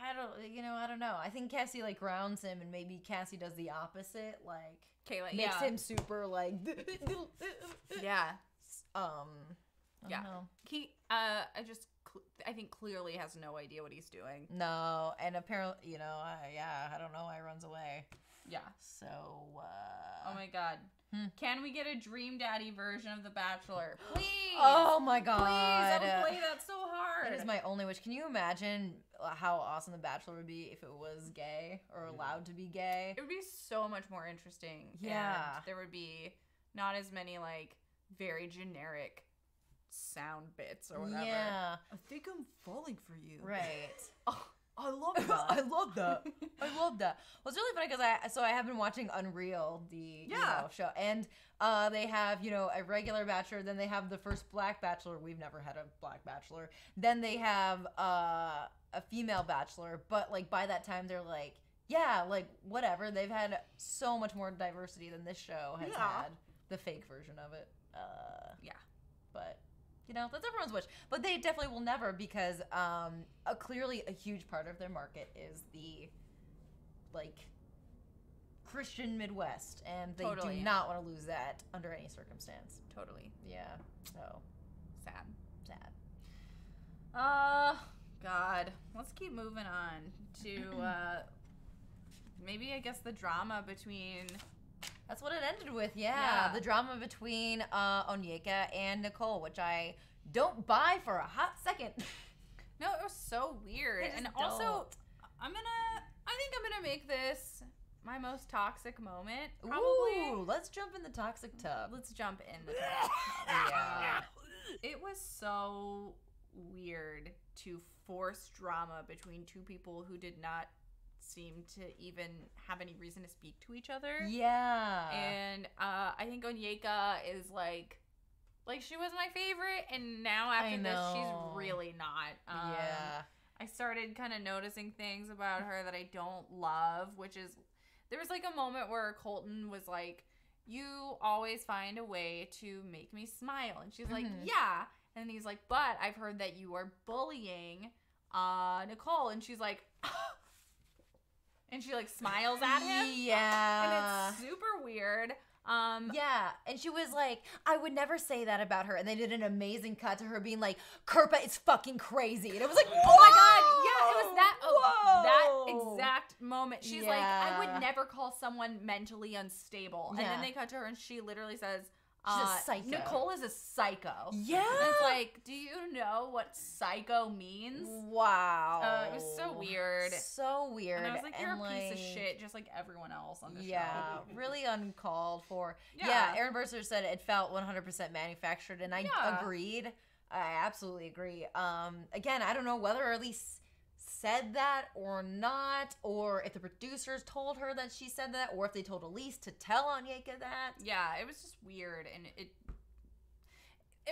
I don't know. I think Cassie, like, grounds him, and maybe Cassie does the opposite, like, Kaylin, makes him super, like, yeah. I don't know. He, I think clearly has no idea what he's doing. No, and apparently, you know, I don't know why he runs away. Yeah. So, oh my God. Can we get a Dream Daddy version of The Bachelor? Please. Oh my God. Please. I would play that so hard. It is my only wish. Can you imagine how awesome The Bachelor would be if it was gay or allowed to be gay? It would be so much more interesting. Yeah. And there would be not as many, like, very generic sound bits or whatever. Yeah. I think I'm falling for you. Right. Oh, I love that. I love that. I love that. Well, it's really funny because I have been watching Unreal, the show, and they have, you know, a regular Bachelor, then they have the first Black Bachelor. We've never had a Black Bachelor. Then they have a female Bachelor, but like by that time they're like, yeah, like whatever. They've had so much more diversity than this show has had. The fake version of it. But you know, that's everyone's wish. But they definitely will never, because clearly a huge part of their market is the, like, Christian Midwest. And they do not want to lose that under any circumstance. Totally. Yeah. So. Sad. God. Let's keep moving on to, maybe, I guess, the drama between... That's what it ended with, yeah. The drama between Onyeka and Nicole, which I don't buy for a hot second. No, it was so weird. And also, I think I'm gonna make this my most toxic moment, probably. Ooh, let's jump in the toxic tub. Let's jump in the toxic tub. Yeah. It was so weird to force drama between two people who did not seem to even have any reason to speak to each other. Yeah. And I think Onyeka is like she was my favorite, and now after this she's really not. I started kind of noticing things about her that I don't love, which is there was like a moment where Colton was like, you always find a way to make me smile, and she's like, yeah, and he's like, but I've heard that you are bullying Nicole, and she's like, and she like smiles at him. Yeah. And it's super weird. Yeah. And she was like, I would never say that about her. And they did an amazing cut to her being like, Kirpa is fucking crazy. And it was like, oh my God. Yeah, it was that exact moment. She's like, I would never call someone mentally unstable. And then they cut to her and she literally says, she's a psycho. Nicole is a psycho. Yeah. And it's like, do you know what psycho means? Wow. It was so weird. So weird. And I was like, you're a piece of shit, just like everyone else on the show. Yeah, really uncalled for. Yeah, Aaron Burser said it felt 100% manufactured, and I agreed. I absolutely agree. Again, I don't know whether Elise said that or not, or if the producers told her that she said that, or if they told Elise to tell Onyeka that. Yeah, it was just weird, and it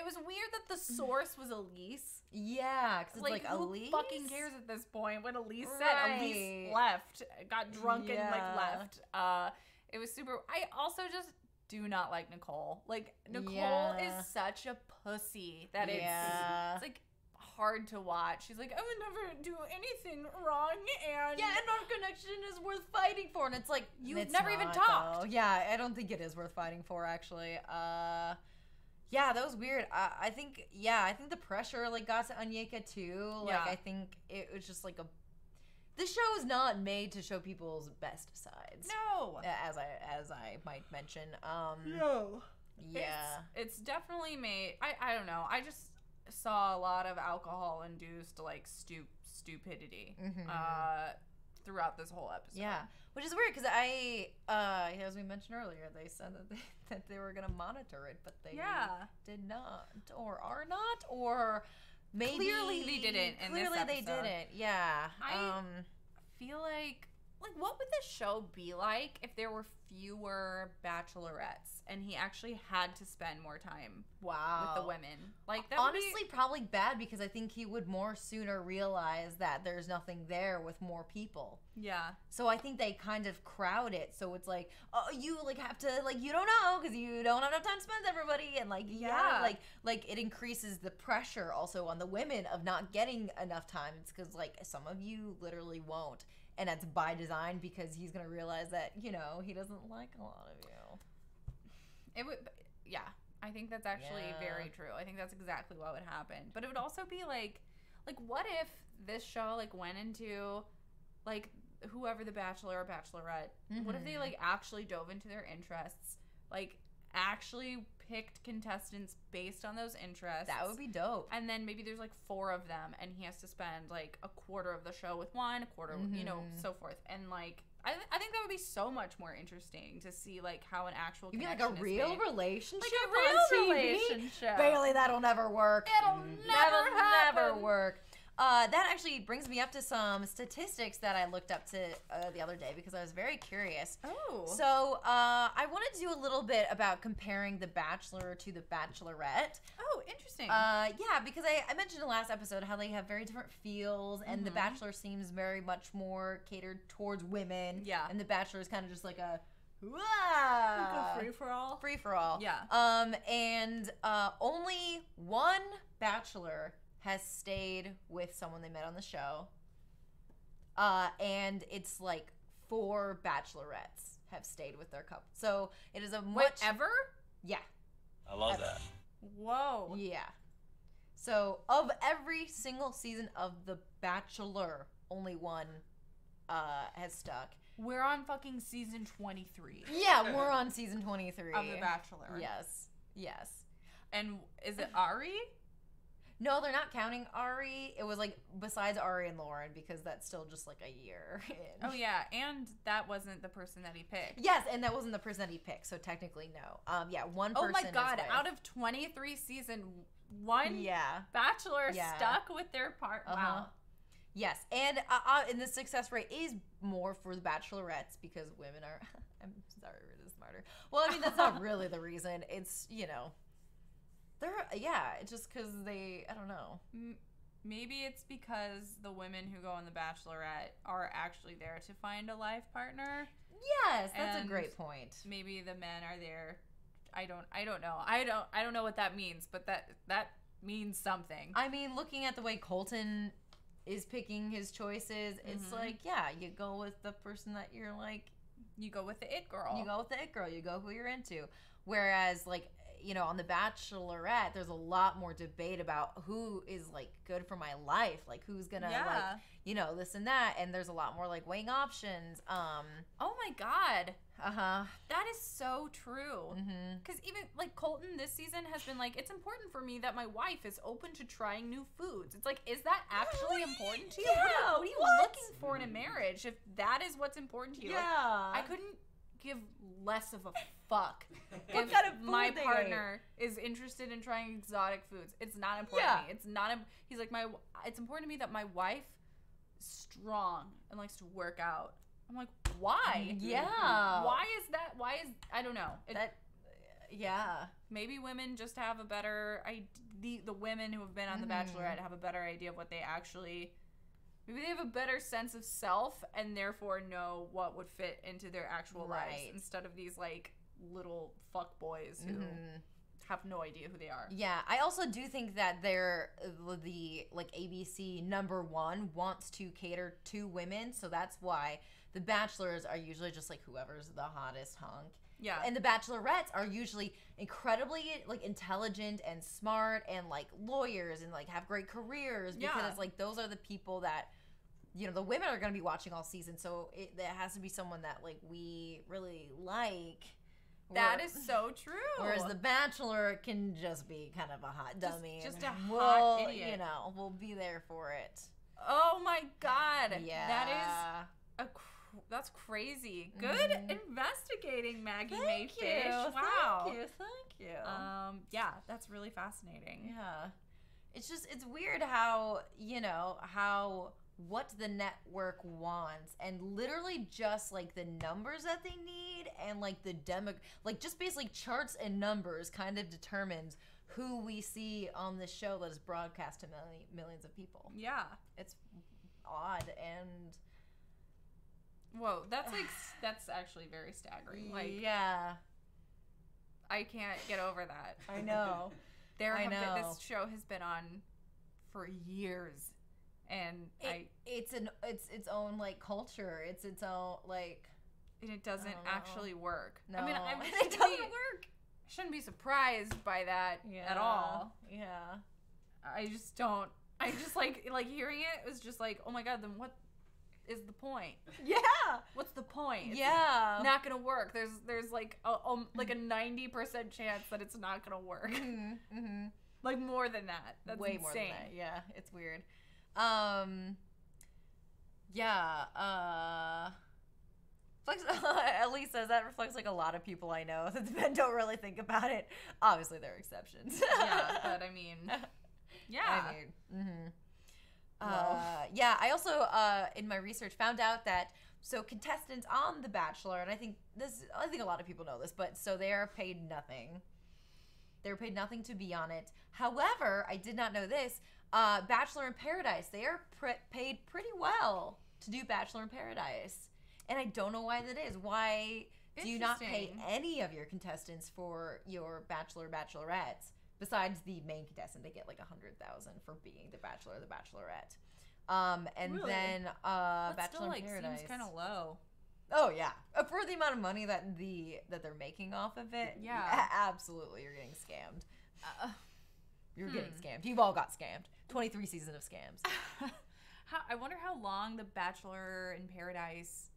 was weird that the source was Elise. Yeah, because it's like Elise. Who fucking cares at this point? When Elise said, Elise left, got drunk and like left. It was super. I also just do not like Nicole. Like Nicole is such a pussy that it's like hard to watch. She's like, I would never do anything wrong, and our connection is worth fighting for, and it's like you've never even talked. Though. Yeah, I don't think it is worth fighting for, actually. Yeah, that was weird. I think the pressure like got to Onyeka too. Like I think it was just like this show is not made to show people's best sides. No, as I might mention. No. Yeah, it's definitely made. I don't know. I just saw a lot of alcohol-induced like stupidity throughout this whole episode. Yeah, which is weird because as we mentioned earlier, they said that they were gonna monitor it, but they did not, or are not, or maybe clearly they didn't. Clearly they didn't. Yeah. I feel like like, what would this show be like if there were fewer bachelorettes and he actually had to spend more time with the women? Like, that honestly, probably bad, because I think he would more sooner realize that there's nothing there with more people. Yeah. So I think they kind of crowd it. So it's like, oh, you like have to, like, you don't know because you don't have enough time to spend with everybody, and like, like it increases the pressure also on the women of not getting enough time. It's because like some of you literally won't. And that's by design, because he's going to realize that, you know, he doesn't like a lot of you. It would, yeah. I think that's actually very true. I think that's exactly what would happen. But it would also be like, what if this show, like, went into, like, whoever the Bachelor or Bachelorette, what if they, like, actually dove into their interests, like, actually picked contestants based on those interests? That would be dope. And then maybe there's like 4 of them, and he has to spend like a quarter of the show with one, a quarter, you know, so forth. And like, I think that would be so much more interesting to see like how an actual you mean like a real relationship, like a real relationship. Bailey, that'll never work. It'll never work. That actually brings me up to some statistics that I looked up to the other day, because I was very curious. Oh. So I wanted to do a little bit about comparing The Bachelor to The Bachelorette. Oh, interesting. Yeah, because I mentioned in the last episode how they have very different feels, and The Bachelor seems very much more catered towards women. Yeah. And The Bachelor is kind of just like a... Like a free-for-all? Free-for-all. Yeah. And only one Bachelor has stayed with someone they met on the show. And it's like 4 Bachelorettes have stayed with their couple. So it is a much... Wait, ever? Yeah. I love that. Whoa. Yeah. So of every single season of The Bachelor, only one has stuck. We're on fucking season 23. Yeah, we're on season 23. Of The Bachelor. Yes. And is it Ari? No, they're not counting Ari. It was like besides Ari and Lauren, because that's still just like a year in. Oh yeah, and that wasn't the person that he picked. Yes, and that wasn't the person that he picked, so technically no. Yeah, one person. Oh my god, is with. out of 23 season, one Bachelor stuck with their part. Wow. Yes, and the success rate is more for the Bachelorettes, because women are, I'm sorry, we're just smarter. Well, I mean, that's not really the reason. It's, you know, it's just because I don't know. Maybe it's because the women who go on The Bachelorette are actually there to find a life partner. Yes, that's a great point. Maybe the men are there. I don't know. I don't know what that means, but that means something. I mean, looking at the way Colton is picking his choices, it's like, yeah, you go with the person that you're like, you go with the it girl. You go with the it girl. You go who you're into. Whereas, like, you know, on The Bachelorette, there's a lot more debate about who is, like, good for my life. Like, who's gonna, like, you know, this and that. And there's a lot more, like, weighing options. Oh, my God. Uh-huh. That is so true. Because even, like, Colton this season has been like, it's important for me that my wife is open to trying new foods. It's like, is that actually important to you? Yeah, what are you looking for in a marriage if that is what's important to you? Yeah. Like, I couldn't give less of a fuck What if kind of food my they partner is interested in trying exotic foods. It's not important to me. It's not he's like, it's important to me that my wife is strong and likes to work out. I'm like, why? Yeah. Why is that? I don't know. Yeah. Maybe women just have a better the women who have been on The Bachelorette have a better idea of what they actually. Maybe they have a better sense of self and therefore know what would fit into their actual lives instead of these like little fuck boys who have no idea who they are. Yeah, I also do think that they're the like ABC #1 wants to cater to women, so that's why the Bachelors are usually just like whoever's the hottest hunk. Yeah. And the Bachelorettes are usually incredibly like intelligent and smart and like lawyers and like have great careers, because like those are the people that, you know, the women are going to be watching all season. So there has to be someone that like we really like. That is so true. Whereas the Bachelor can just be kind of a hot dummy. Just a hot idiot. You know, we'll be there for it. Oh my God. Yeah. That is that's crazy. Good investigating, Maggie Mayfish. Wow. Thank you. Yeah, that's really fascinating. Yeah. It's weird how, you know, how what the network wants, and literally just like the numbers that they need, and like the like just basically charts and numbers kind of determines who we see on this show that is broadcast to millions of people. Yeah, it's odd and whoa, that's actually very staggering. Like, yeah, I can't get over that. I know. This show has been on for years, and it's its own like culture. It's its own like, and it doesn't actually work. No, I mean, it doesn't work. I shouldn't be surprised by that at all. Yeah, I just don't. I just like hearing it was just like, oh my god, then what is the point? Yeah, what's the point? It's not gonna work. There's like a 90% chance that it's not gonna work. Mm-hmm. Like more than that. That's way insane. More than that. Yeah, it's weird. Elise says that reflects like a lot of people I know that the men don't really think about it. Obviously, there are exceptions. Yeah, but I mean, yeah. I also in my research found out that contestants on The Bachelor, and I think a lot of people know this, but so they are paid nothing. They're paid nothing to be on it. However, I did not know this. Bachelor in Paradise, they are paid pretty well to do Bachelor in Paradise. And I don't know why that is. Why do you not pay any of your contestants for your Bachelor, Bachelorette? Besides the main contestant, they get like $100,000 for being the Bachelor or the Bachelorette. And really? Then that Bachelor still, in Paradise seems kind of low. Oh yeah, for the amount of money that they're making off of it. Yeah, absolutely, you're getting scammed. You're getting scammed. You've all got scammed. 23 seasons of scams. I wonder how long the Bachelor in Paradise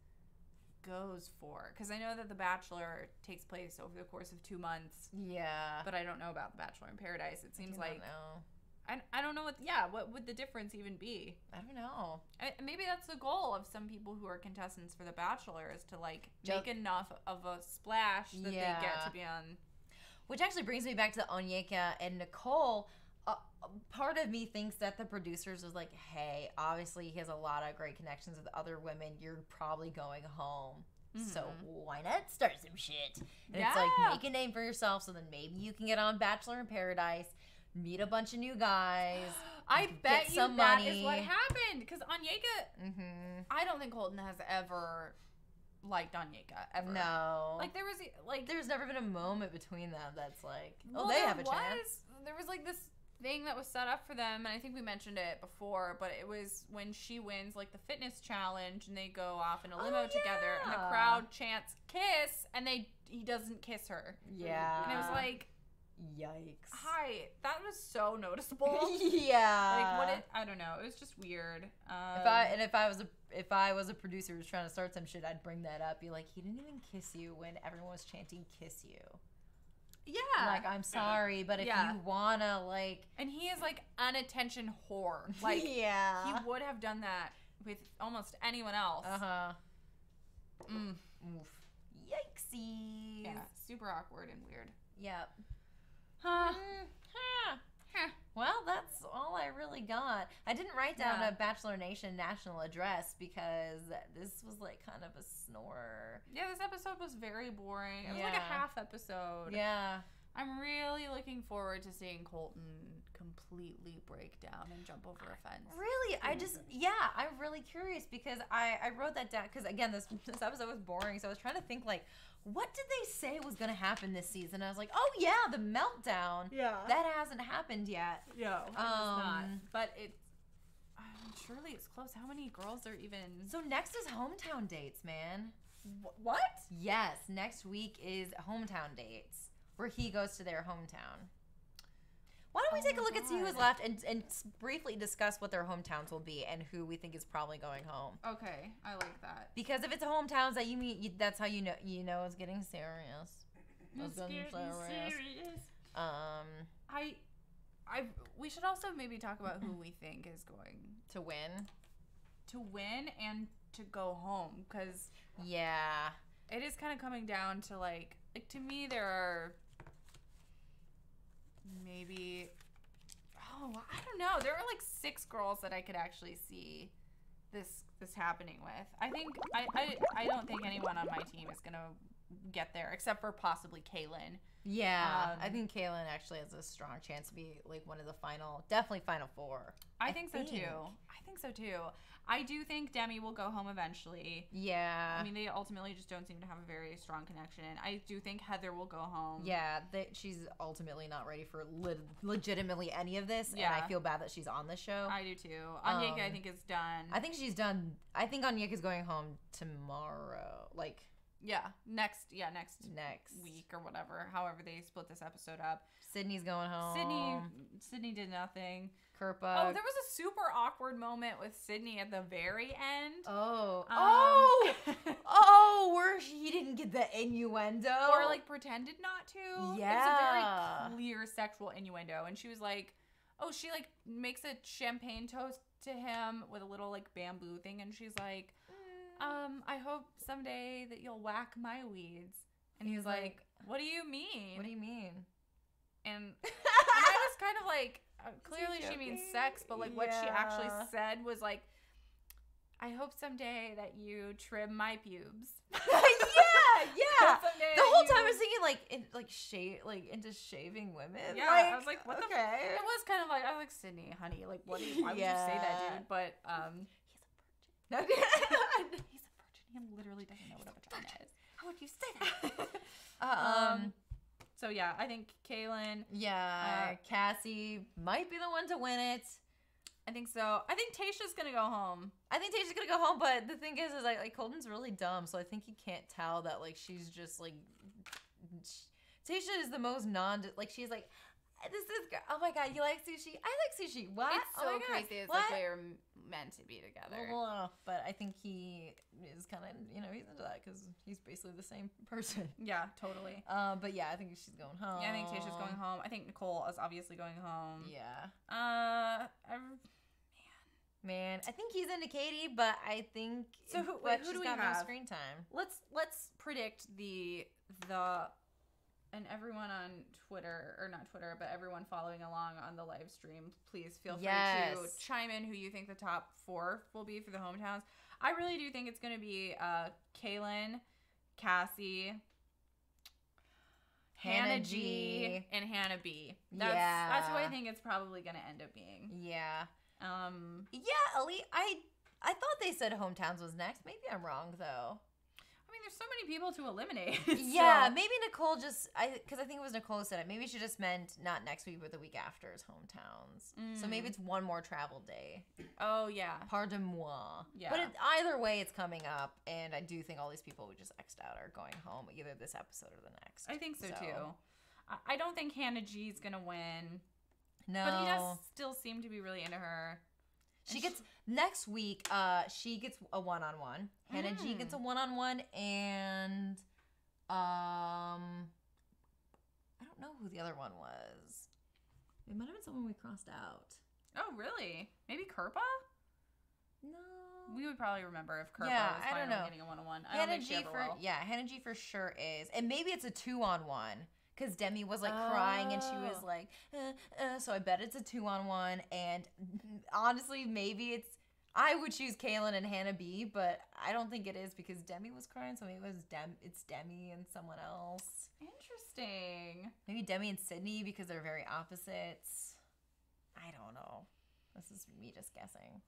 goes for, because I know that the Bachelor takes place over the course of 2 months. Yeah, but I don't know about the Bachelor in Paradise. It seems like know. I don't know what would the difference even be? I don't know. Maybe that's the goal of some people who are contestants for The Bachelor, is to like make enough of a splash that they get to be on. Which actually brings me back to Onyeka and Nicole. Part of me thinks that the producers was like, hey, obviously he has a lot of great connections with other women. You're probably going home. Mm-hmm. So why not start some shit? And it's like, make a name for yourself so then maybe you can get on Bachelor in Paradise, meet a bunch of new guys. I bet you that money. Is what happened. Because Onyeka, I don't think Colton has ever liked Onyeka, ever. No. Like, there's never been a moment between them that's like, they have a chance. There was like this thing that was set up for them, and I think we mentioned it before, but it was when she wins like the fitness challenge and they go off in a limo together, and the crowd chants kiss, and he doesn't kiss her. Yeah. And it was like, yikes. Hi, that was so noticeable. Yeah. Like I don't know. It was just weird. If I was a producer who's trying to start some shit, I'd bring that up. Be like, he didn't even kiss you when everyone was chanting kiss you. Yeah. Like, I'm sorry, but if you wanna, like... And he is, like, an attention whore. Like, he would have done that with almost anyone else. Uh-huh. Oof. Yikesies. Yeah, super awkward and weird. Yep. Well, that's all I really got. I didn't write down a Bachelor Nation national address because this was like kind of a snore. Yeah, this episode was very boring. It was like a half episode. Yeah. I'm really looking forward to seeing Colton completely break down and jump over a fence. Really? I'm really curious because I wrote that down because, again, this episode was boring, so I was trying to think, like, what did they say was going to happen this season? I was like, oh, yeah, the meltdown. Yeah. That hasn't happened yet. No, it's not. But surely it's close. How many girls are even... So next is hometown dates, man. What? Yes, next week is hometown dates, where he goes to their hometown. Why don't we take a look and see who is left and briefly discuss what their hometowns will be and who we think is probably going home. Okay, I like that. Because if it's hometowns that you meet, that's how you know it's getting serious. It's getting serious. We should also maybe talk about who we think is going to win. To win and to go home, because it is kind of coming down to like to me there are maybe I don't know, there are like 6 girls that I could actually see this happening with. I think I don't think anyone on my team is gonna get there except for possibly Kaylin. Yeah, I think Kaylin actually has a strong chance to be like one of the definitely final four. I think so too. I do think Demi will go home eventually. Yeah. I mean, they ultimately just don't seem to have a very strong connection. I do think Heather will go home. Yeah, she's ultimately not ready for legitimately any of this, and I feel bad that she's on the show. I do too. Onyeka, I think, is done. I think she's done. I think Onyeka's going home tomorrow. Like, next week or whatever. However they split this episode up. Sydney's going home. Sydney did nothing. Kerpa. Oh, there was a super awkward moment with Sydney at the very end. Where he didn't get the innuendo. Or like pretended not to. Yeah. It's a very clear sexual innuendo. And she was like, she like makes a champagne toast to him with a little like bamboo thing. And she's like, I hope someday that you'll whack my weeds. And he's like, what do you mean? What do you mean? And I was kind of like, clearly she means sex, but like what she actually said was like, I hope someday that you trim my pubes. yeah. The whole time I was thinking into shaving women. Yeah, I was like, what the? It was kind of like, I was like, Sydney, honey, like why would you say that, dude? But he's a virgin. He's a virgin. He literally doesn't know what a vagina is. How would you say that? So yeah, I think Kaylin. Yeah, Cassie might be the one to win it. I think so. I think Tayshia's gonna go home. But the thing is like Colton's really dumb, so I think he can't tell that like she's just like Tayshia is the most she's like, this is oh my god, you like sushi? I like sushi. What? It's so crazy. It's like they're meant to be together. Well, but I think he is kind of he's into that because he's basically the same person. Yeah, totally. But yeah, I think she's going home. Yeah, I think Tayshia's going home. I think Nicole is obviously going home. Yeah. Man, I think he's into Katie, but I think who do we have? No screen time. Let's predict the and everyone on Twitter, or not Twitter, but everyone following along on the live stream, please feel free to chime in who you think the top 4 will be for the hometowns. I really do think it's going to be Kaylin, Cassie, Hannah G, and Hannah B. That's who I think it's probably going to end up being. Yeah. Elise, I thought they said hometowns was next. Maybe I'm wrong, though. I mean, there's so many people to eliminate. Yeah, so. Maybe Nicole because I think it was Nicole who said it. Maybe she just meant not next week, but the week after is hometowns. So maybe it's one more travel day. Oh, yeah. Pardon-moi. Yeah. But either way, it's coming up, and I do think all these people we just X'd out are going home either this episode or the next. I think so too. I don't think Hannah G's going to win. No. But he does still seem to be really into her. She gets next week. She gets a one-on-one. Hannah G gets a one-on-one, and I don't know who the other one was. It might have been someone we crossed out. Oh, really? Maybe Kerpa? No. We would probably remember if Kerpa was finally getting a one-on-one. Hannah G for sure is, and maybe it's a 2-on-1. Because Demi was like crying and she was like, so I bet it's a 2-on-1. And honestly, maybe I would choose Kaylin and Hannah B, but I don't think it is because Demi was crying. So maybe it's Demi and someone else. Interesting. Maybe Demi and Sydney because they're very opposites. I don't know. This is me just guessing.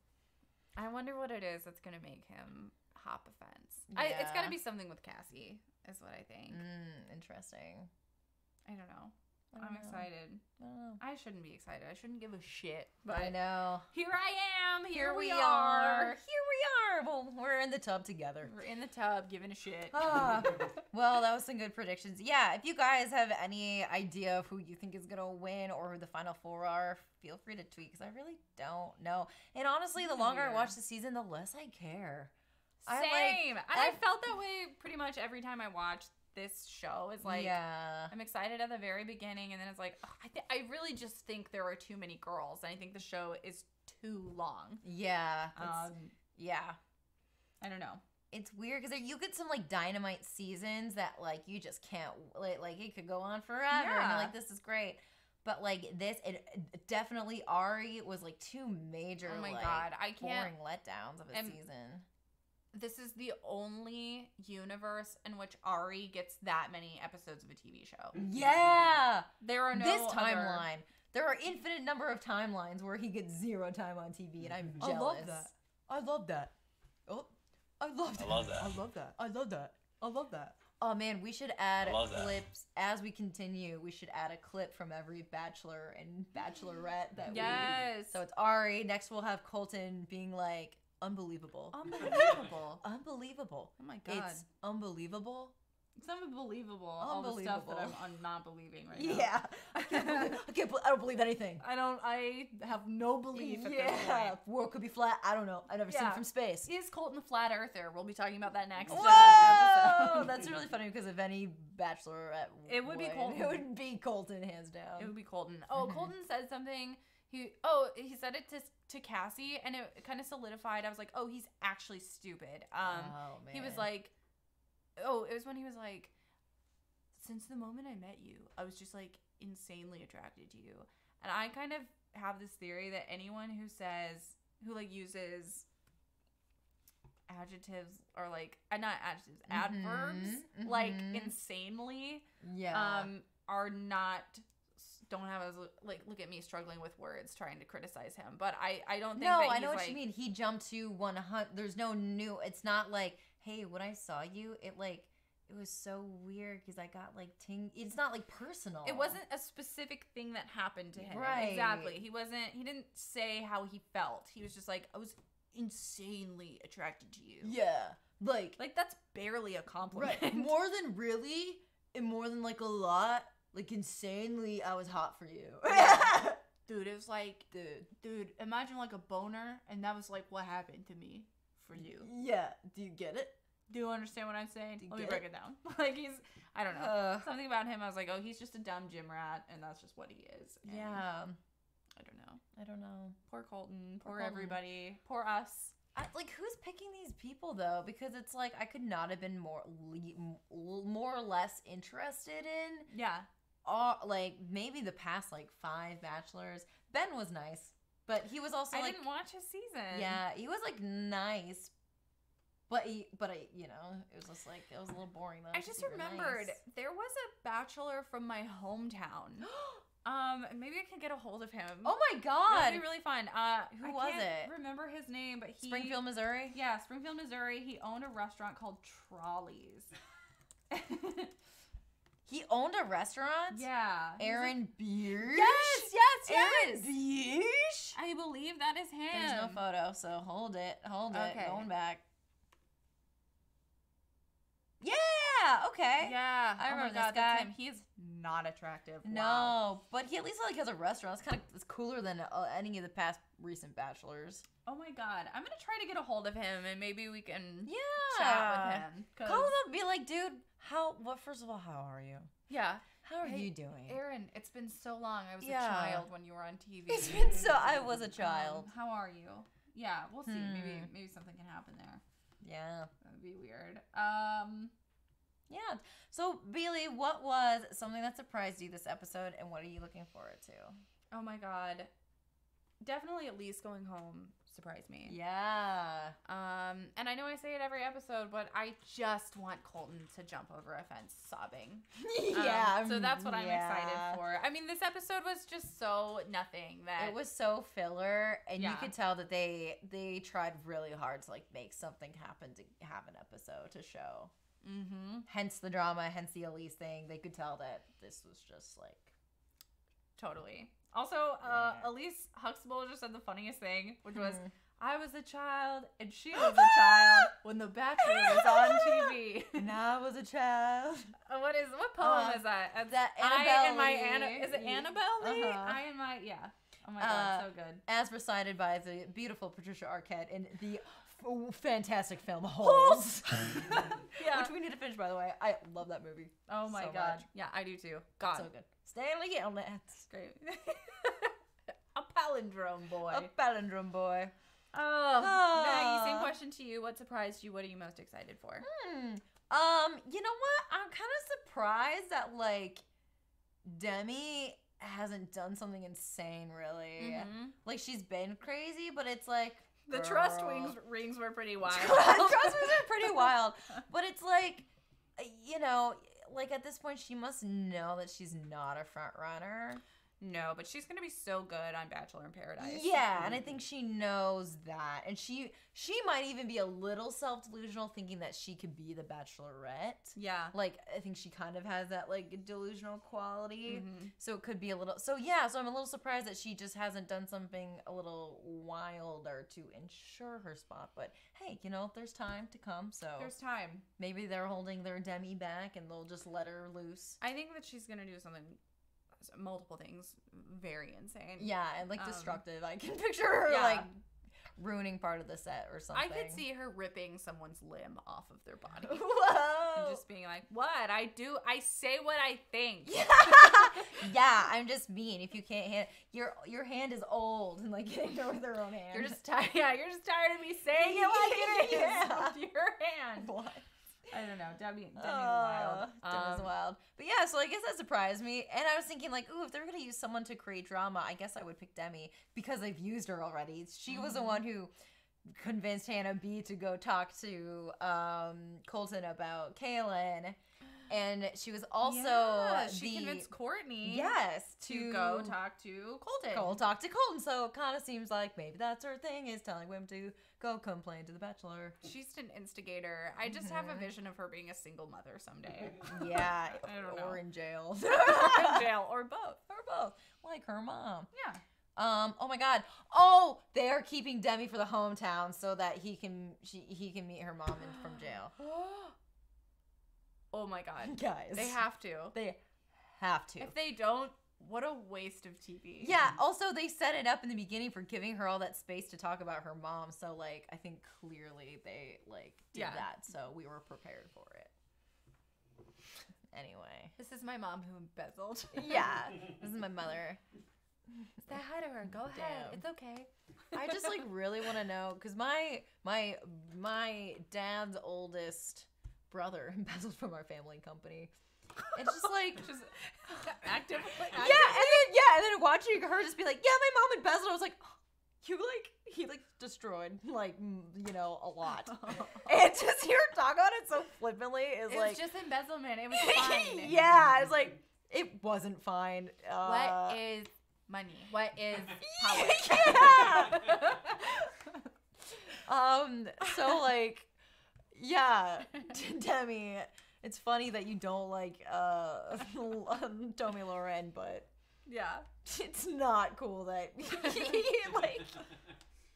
I wonder what it is that's going to make him hop a fence. It's got to be something with Cassie is what I think. Interesting. I don't know. I'm excited. I shouldn't be excited. I shouldn't give a shit. But I know. Here I am. Here we are. Well, we're in the tub together. We're in the tub giving a shit. Well, that was some good predictions. Yeah, if you guys have any idea of who you think is going to win or who the final 4 are, feel free to tweet because I really don't know. And honestly, the longer I watch the season, the less I care. Same. I felt that way pretty much every time I watched this show. Is like, I'm excited at the very beginning, and then it's like, I really just think there are too many girls, and I think the show is too long. Yeah. I don't know. It's weird because you get some like Dynamite seasons that like you just can't like it could go on forever, and you're like, this is great. But like this, it definitely Ari was like two major. Oh my like, God, I can't. Boring letdowns of a season. This is the only universe in which Ari gets that many episodes of a TV show. Yeah, there are no this timeline. There are infinite number of timelines where he gets 0 time on TV, and I'm jealous. I love that. I love that. Oh, I love that. I love that. I love that. I love that. I love that. Oh man, we should add clips as we continue. We should add a clip from every Bachelor and Bachelorette that Yes. So it's Ari. Next we'll have Colton being like, unbelievable. Unbelievable. Unbelievable. Oh my God. It's unbelievable. It's unbelievable. All the stuff that I'm not believing right now. Yeah. I don't believe anything. I have no belief at this point. World could be flat. I don't know. I've never seen it from space. Is Colton a flat earther? We'll be talking about that next episode. That's really funny because if any Bachelorette it would be Colton. It would be Colton, hands down. It would be Colton. Oh, Colton said something. He said it to Cassie, and it kind of solidified. I was like, oh, he's actually stupid. Man. He was like, it was when he was like, since the moment I met you, I was just like insanely attracted to you. And I kind of have this theory that anyone who uses adjectives or like not adjectives, adverbs like insanely, don't have as like look at me struggling with words trying to criticize him. But I don't think that I know what like, you mean. He jumped to 100. There's no new. It's not like, hey, when I saw you, it was so weird because I got like it's not like personal. It wasn't a specific thing that happened to him. Right. Exactly. He didn't say how he felt. He was just like, I was insanely attracted to you. Yeah. Like that's barely a compliment. Right. More than really and more than like a lot. Like insanely, I was hot for you. Dude, it was like, dude, imagine like a boner, and that was like what happened to me for you. Yeah. Do you get it? Do you understand what I'm saying? Let me break it down. Like I don't know. Something about him, I was like, oh, he's just a dumb gym rat, and that's just what he is. And yeah. I don't know. Poor Colton. Poor everybody. Poor us. Who's picking these people though? Because it's like I could not have been more or less interested in. Yeah. Like maybe the past like 5 Bachelors. Ben was nice, but he was also I didn't watch his season. Yeah, he was like nice, but it was just like it was a little boring though. I just remembered there was a Bachelor from my hometown. Maybe I can get a hold of him. Oh my God, that'd be really fun. Who was it? I can't remember his name, but Springfield, Missouri. Yeah, Springfield, Missouri. He owned a restaurant called Trolley's. He owned a restaurant? Yeah. Aaron Biersch? Yes. Aaron Biersch? I believe that is him. There's no photo, so hold it. Okay. Going back. Yeah, okay. Yeah. I remember this guy. Him. He's not attractive. No, wow. But he at least like has a restaurant. It's cooler than any of the past recent Bachelors. Oh my God. I'm going to try to get a hold of him and maybe we can chat with him. Call him up and be like, dude, first of all, how are you? Yeah. How are you doing? Aaron, it's been so long. I was a child when you were on TV. I was a child. How are you? Yeah, we'll see. Maybe something can happen there. Yeah. That would be weird. Yeah. So, Bailey, what was something that surprised you this episode, and what are you looking forward to? Oh my God. Definitely Elise going home surprised me. Yeah. And I know I say it every episode, but I just want Colton to jump over a fence sobbing. Yeah. So that's what I'm excited for. I mean, this episode was just so nothing that it was so filler, and you could tell that they tried really hard to like make something happen to have an episode to show. Mm-hmm. Hence the drama, hence the Elise thing. They could tell that this was just like totally. Also, Elise Huxtable just said the funniest thing, which was, I was a child and she was a child when The Bachelor was on TV. And I was a child. What poem is that? That Annabelle is it Annabelle Lee? I and my, yeah. Oh my God, so good. As recited by the beautiful Patricia Arquette in the fantastic film Holes. Which we need to finish, by the way. I love that movie. Oh my God. Much. Yeah, I do too. God. So good. Stanley Gilnett. Great. A palindrome boy. Oh. Maggie, same question to you. What surprised you? What are you most excited for? You know what? I'm kind of surprised that like Demi hasn't done something insane, really. Like, she's been crazy, but it's like... The trust rings were pretty wild. Trust rings are pretty wild. But it's like, you know, like at this point, she must know that she's not a front runner. No, but she's going to be so good on Bachelor in Paradise. Yeah, and I think she knows that. And she might even be a little self-delusional thinking that she could be the Bachelorette. Yeah. Like, I think she kind of has that, like, delusional quality. So it could be a little... So, yeah, so I'm a little surprised that she just hasn't done something a little wilder to ensure her spot. But, hey, you know, there's time to come, so... There's time. Maybe they're holding their Demi back and they'll just let her loose. I think that she's going to do something... multiple things very insane. Yeah, and like destructive. I can picture her like ruining part of the set or something. I could see her ripping someone's limb off of their body. Whoa. And just being like, what? I say what I think. Yeah, I'm just mean. If you can't hand your hand is old and like getting her with her own hand. You're just tired. Yeah, you're just tired of me saying it like it is with your hand. What? I don't know. Demi's wild. Demi's wild. But yeah, so I guess that surprised me. And I was thinking, like, ooh, if they're going to use someone to create drama, I guess I would pick Demi because they've used her already. She was the one who convinced Hannah B to go talk to Colton about Kaylin. And she was also she convinced Courtney to go talk to Colton. Go talk to Colton. So it kind of seems like maybe that's her thing, is telling women to go complain to the Bachelor. She's an instigator. I just have a vision of her being a single mother someday. Yeah, I don't know. or in jail. In jail, or both. Or both. Like her mom. Yeah. Oh my God. Oh, they are keeping Demi for the hometown so that he can meet her mom from jail. Oh my God. Guys. They have to. They have to. If they don't, what a waste of TV. Yeah, also they set it up in the beginning for giving her all that space to talk about her mom. So like I think clearly they like did that. So we were prepared for it. Anyway. This is my mom who embezzled. Yeah. This is my mother. Say hi to her. Go ahead. It's okay. I just like really want to know because my dad's oldest brother embezzled from our family company. It's just like actively. Yeah, and then watching her just be like, yeah, my mom embezzled. I was like, oh, he destroyed a lot. And just hear her talk about it so flippantly is it was just embezzlement. It was fine. Yeah, it's like it wasn't fine. What is money? What is power? Yeah. So like. Yeah, Demi, it's funny that you don't like Tommy Loren, but yeah, it's not cool that like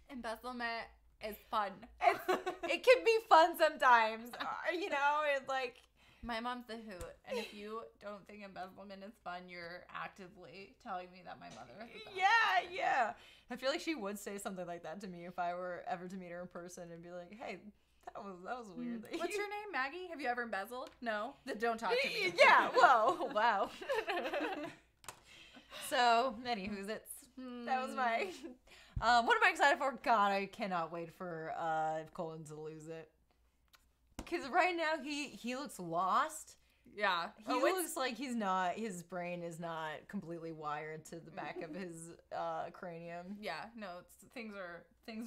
embezzlement is fun. It can be fun sometimes, it's like my mom's the hoot, and if you don't think embezzlement is fun, you're actively telling me that my mother is the best. Yeah. I feel like she would say something like that to me if I were ever to meet her in person and be like, hey. That was weird. What's your name, Maggie? Have you ever embezzled? No. Then don't talk to me. Yeah. Whoa. Wow. So, anywho's that was my. What am I excited for? God, I cannot wait for Colton to lose it. Because right now he looks lost. Yeah. He looks like his brain is not completely wired to the back of his cranium. Yeah, no, things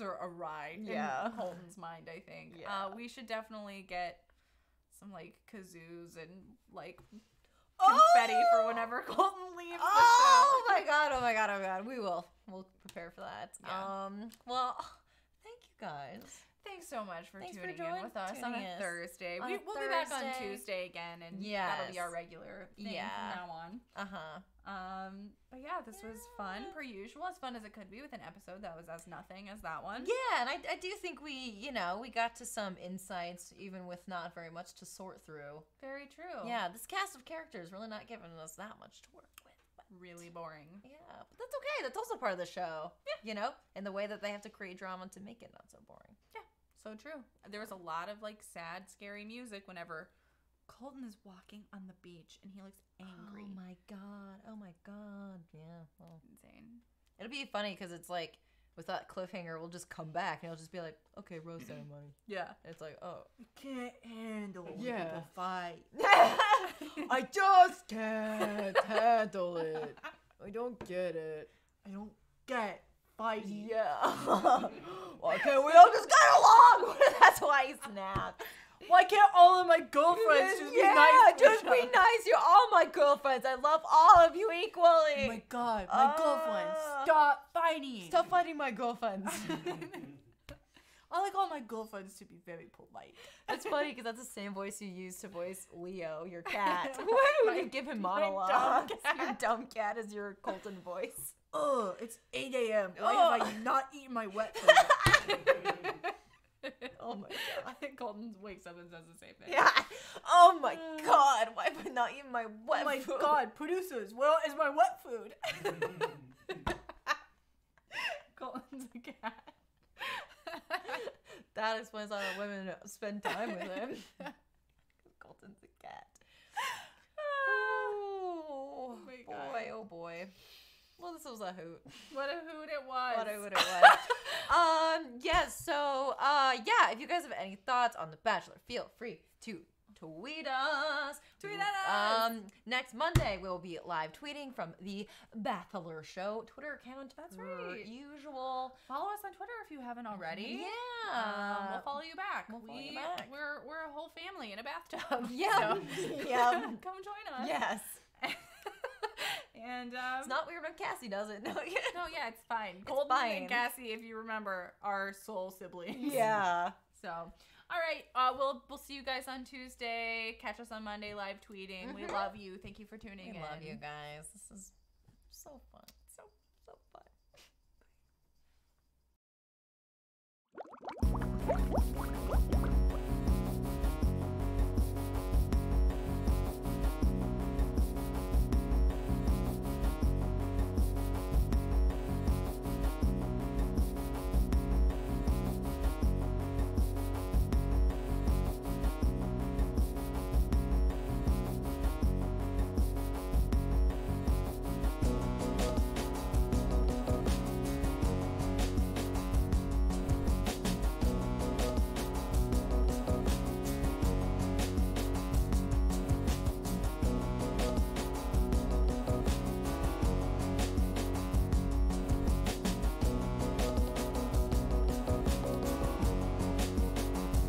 are awry in Colton's mind, I think. Yeah. We should definitely get some like kazoos and like confetti for whenever Colton leaves the show. Oh my god. We'll prepare for that. Yeah. Well, thank you guys. Thanks so much for Thanks tuning for in with us on a Thursday. We'll be back on Tuesday again, and that'll be our regular thing from now on. But yeah, this was fun per usual, as fun as it could be with an episode that was as nothing as that one. Yeah, and I do think we got to some insights, even with not very much to sort through. Very true. Yeah, this cast of characters really not giving us that much to work with. Really boring. Yeah, but that's okay. That's also part of the show. Yeah. And the way that they have to create drama to make it not so boring. Yeah, so true. There was a lot of like sad, scary music whenever Colton is walking on the beach and he looks angry. Oh my god. Yeah. Well, insane. It'll be funny because it's like with that cliffhanger, we'll just come back and it'll just be like, okay, rose ceremony. Yeah. And it's like, oh, I can't handle when people fight. I just can't handle it. I don't get it. I don't get fighting. Yeah. Why can't we all just get along? That's why he snapped. Why can't all of my girlfriends just be nice? Yeah, just be nice. You're all my girlfriends. I love all of you equally. Oh my god, my girlfriends, stop fighting. Stop fighting my girlfriends. I like all my girlfriends to be very polite. That's funny because that's the same voice you use to voice Leo, your cat. Why would you give him monologues? Your dumb cat is your Colton voice. Oh, it's 8 a.m. Why have I not eaten my wet food? Oh my god. I think Colton wakes up and says the same thing. Yeah. Oh my god. Why have I not eaten my wet food? Oh my god, producers, where is my wet food? Colton's a cat. That explains why the women spend time with him. Colton's a cat. Oh my God. Boy, oh boy. Well, this was a hoot. What a hoot it was. What a hoot it was. Yes, so, yeah, if you guys have any thoughts on The Bachelor, feel free to tweet us. Tweet at us. Next Monday, we'll be live tweeting from the Bathelor show Twitter account. That's right. Usual. Follow us on Twitter if you haven't already. Yeah. We'll follow you back. We'll follow you back. We're a whole family in a bathtub. Yeah. So Yeah. come join us. Yes. And it's not weird when Cassie does it. No, yeah, it's fine. Colton and Cassie, if you remember, are soul siblings. Yeah. So, all right. We'll see you guys on Tuesday. Catch us on Monday live tweeting. We love you. Thank you for tuning in. We love you guys. This is so fun. So fun.